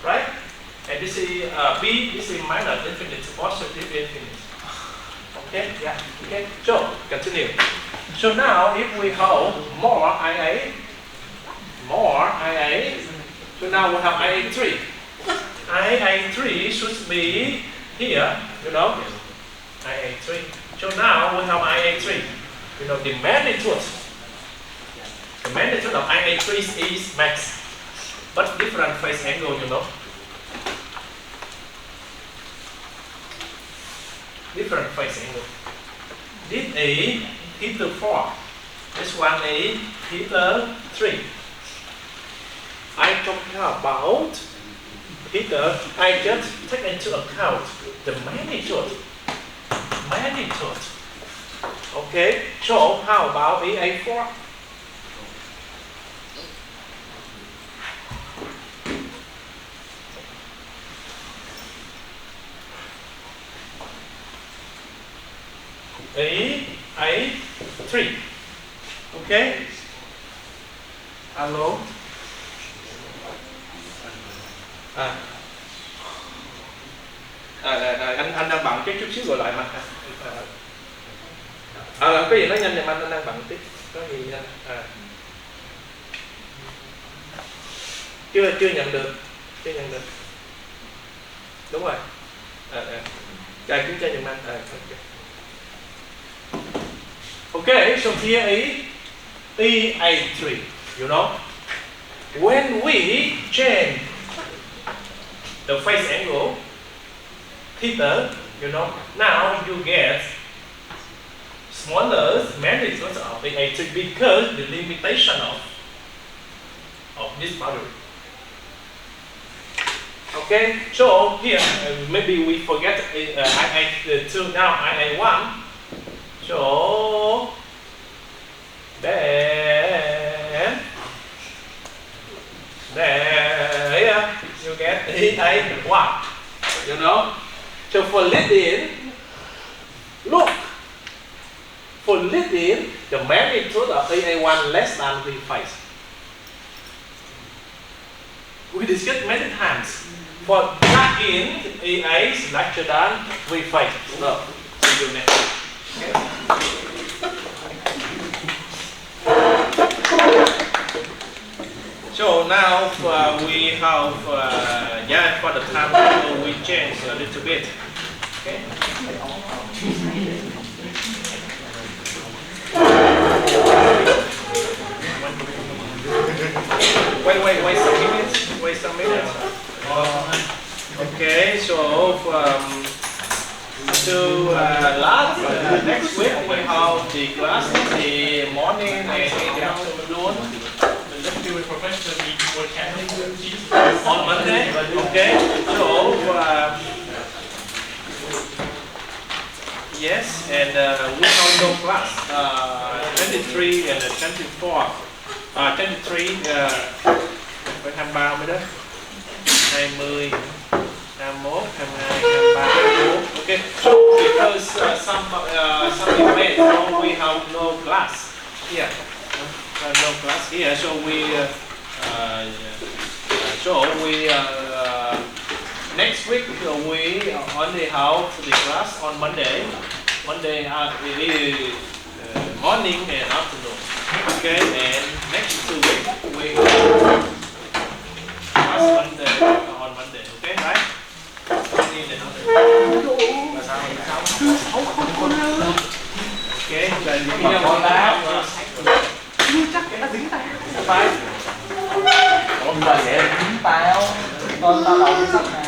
A: Right? And this is B, this is minus infinity to positive infinity. Okay? Yeah. Okay. So continue. So now if we have more IA, so now we have IA3. IA3 should be here, you know, IA3. So now we have IA3. You know, the magnitude of IA3 is max, but different phase angle, you know. Different phase angle. This is theta 4. This one is theta 3. I talking about theta. I just take into account the magnitude. Okay. So how about EA4? EA3. Okay. Alo. Anh đang bận chút xíu gọi lại mà. Có gì nói nhanh thì anh đang bận tiếp. Có gì nhanh. Chưa nhận được. Đúng rồi. Kiểm tra giùm anh. Okay, so here is EA3, you know. When we change the phase angle theta, you know, now you get smaller magnitude of EA3 because the limitation of this boundary. Okay, so here maybe we forget II2, now IA1. So then here you get EA1, you know. So for lead-in, look, for lead-in, the magnitude of EA1 less than V phase. We discussed many times. For plug-in, EA is larger than V phase. So, see you next. Okay. So now we have, for the time we change a little bit. Okay. Wait some minutes. Okay, so next week we have the class in the morning and in the afternoon. On Monday, okay. So yes, and we have no class 23 and 24. 23 phải 23 mới đó. 20, 21, 22, 23, 24. Okay. So because some events, so we have no class here. No class here, so we next week we only have the class on Monday. Monday morning and afternoon. Okay, and next 2 weeks we class Monday on Monday. Okay, right? Okay, then you can
B: chắc cái nó dính tay.
A: phải.
B: Con bà sẽ dính tao. Con tao đầu cái sắp này.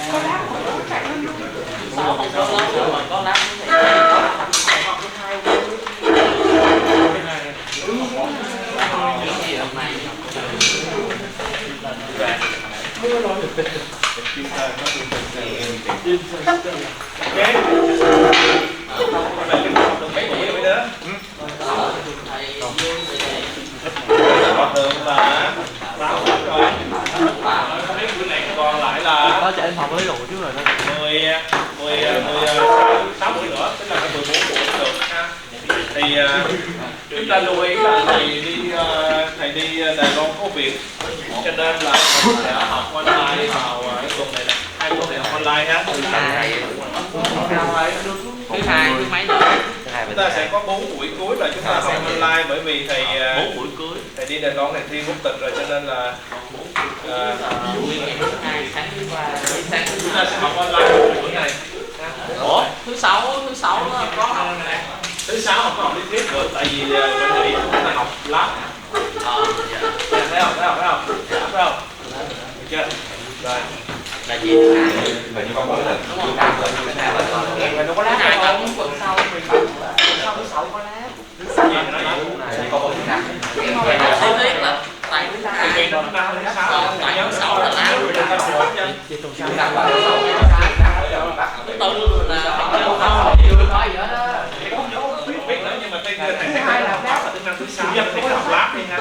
B: Sao không có lắm rồi mà có lắm như vậy.
A: Còn lại là
B: Đó chạy lên phòng lấy đồ trước rồi đó.
A: 6 buổi nữa, tức là 14 buổi được ha. Thì chúng ta lưu ý là thầy đi Đài Loan có việc, cho nên là mình sẽ học online vào tuần này nè, 2 tuần này học online ha.
B: Thứ hai thứ mấy nữa?
A: Chúng ta sẽ có 4 buổi cuối là chúng ta học online, bởi vì thầy
B: 4 buổi cuối.
A: thầy đi Đài Loan này thi quốc tịch rồi, cho nên là chúng ta sẽ học online buổi này.
B: Ủa? Thứ sáu có học này.
A: Thứ 6 học có học lý thuyết được, tại vì mình nghĩ chúng ta học lab. Thấy không? Được chưa? Rồi.
B: Là gì thứ hai?
C: Mình có mỗi lần.
B: Đúng không? Mình đâu có lát đâu. Tuần sau thứ sáu có lát.
A: Gì mà nói vậy?
C: Có mỗi thứ năm.
B: Lý thuyết là tại thứ hai. Còn tại thứ sáu là lát. Thứ tư là không có gì hết á.
A: Biết nữa, nhưng mà thứ hai là lab và thứ năm thứ 6 thì học lab đi ha.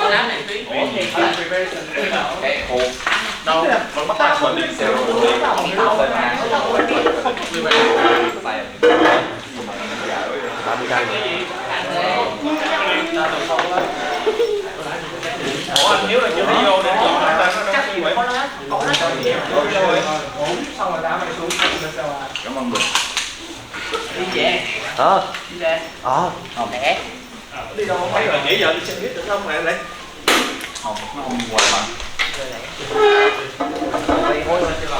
B: Lát này tuyến.
C: Đâu, mình bắt đầu mình đi xe rồi.
A: Ủa anh Hiếu là chưa thấy vô để chọn người ta nó đâu vậy?
C: Cảm ơn mình.
B: Đi về. Đi ra. Lẹ.
A: Đi đâu không thấy rồi, nãy giờ đi xe buýt được không mẹ lại?
C: Không, nó không ngoài mà.
B: Lẹ. Đây, hối lên cho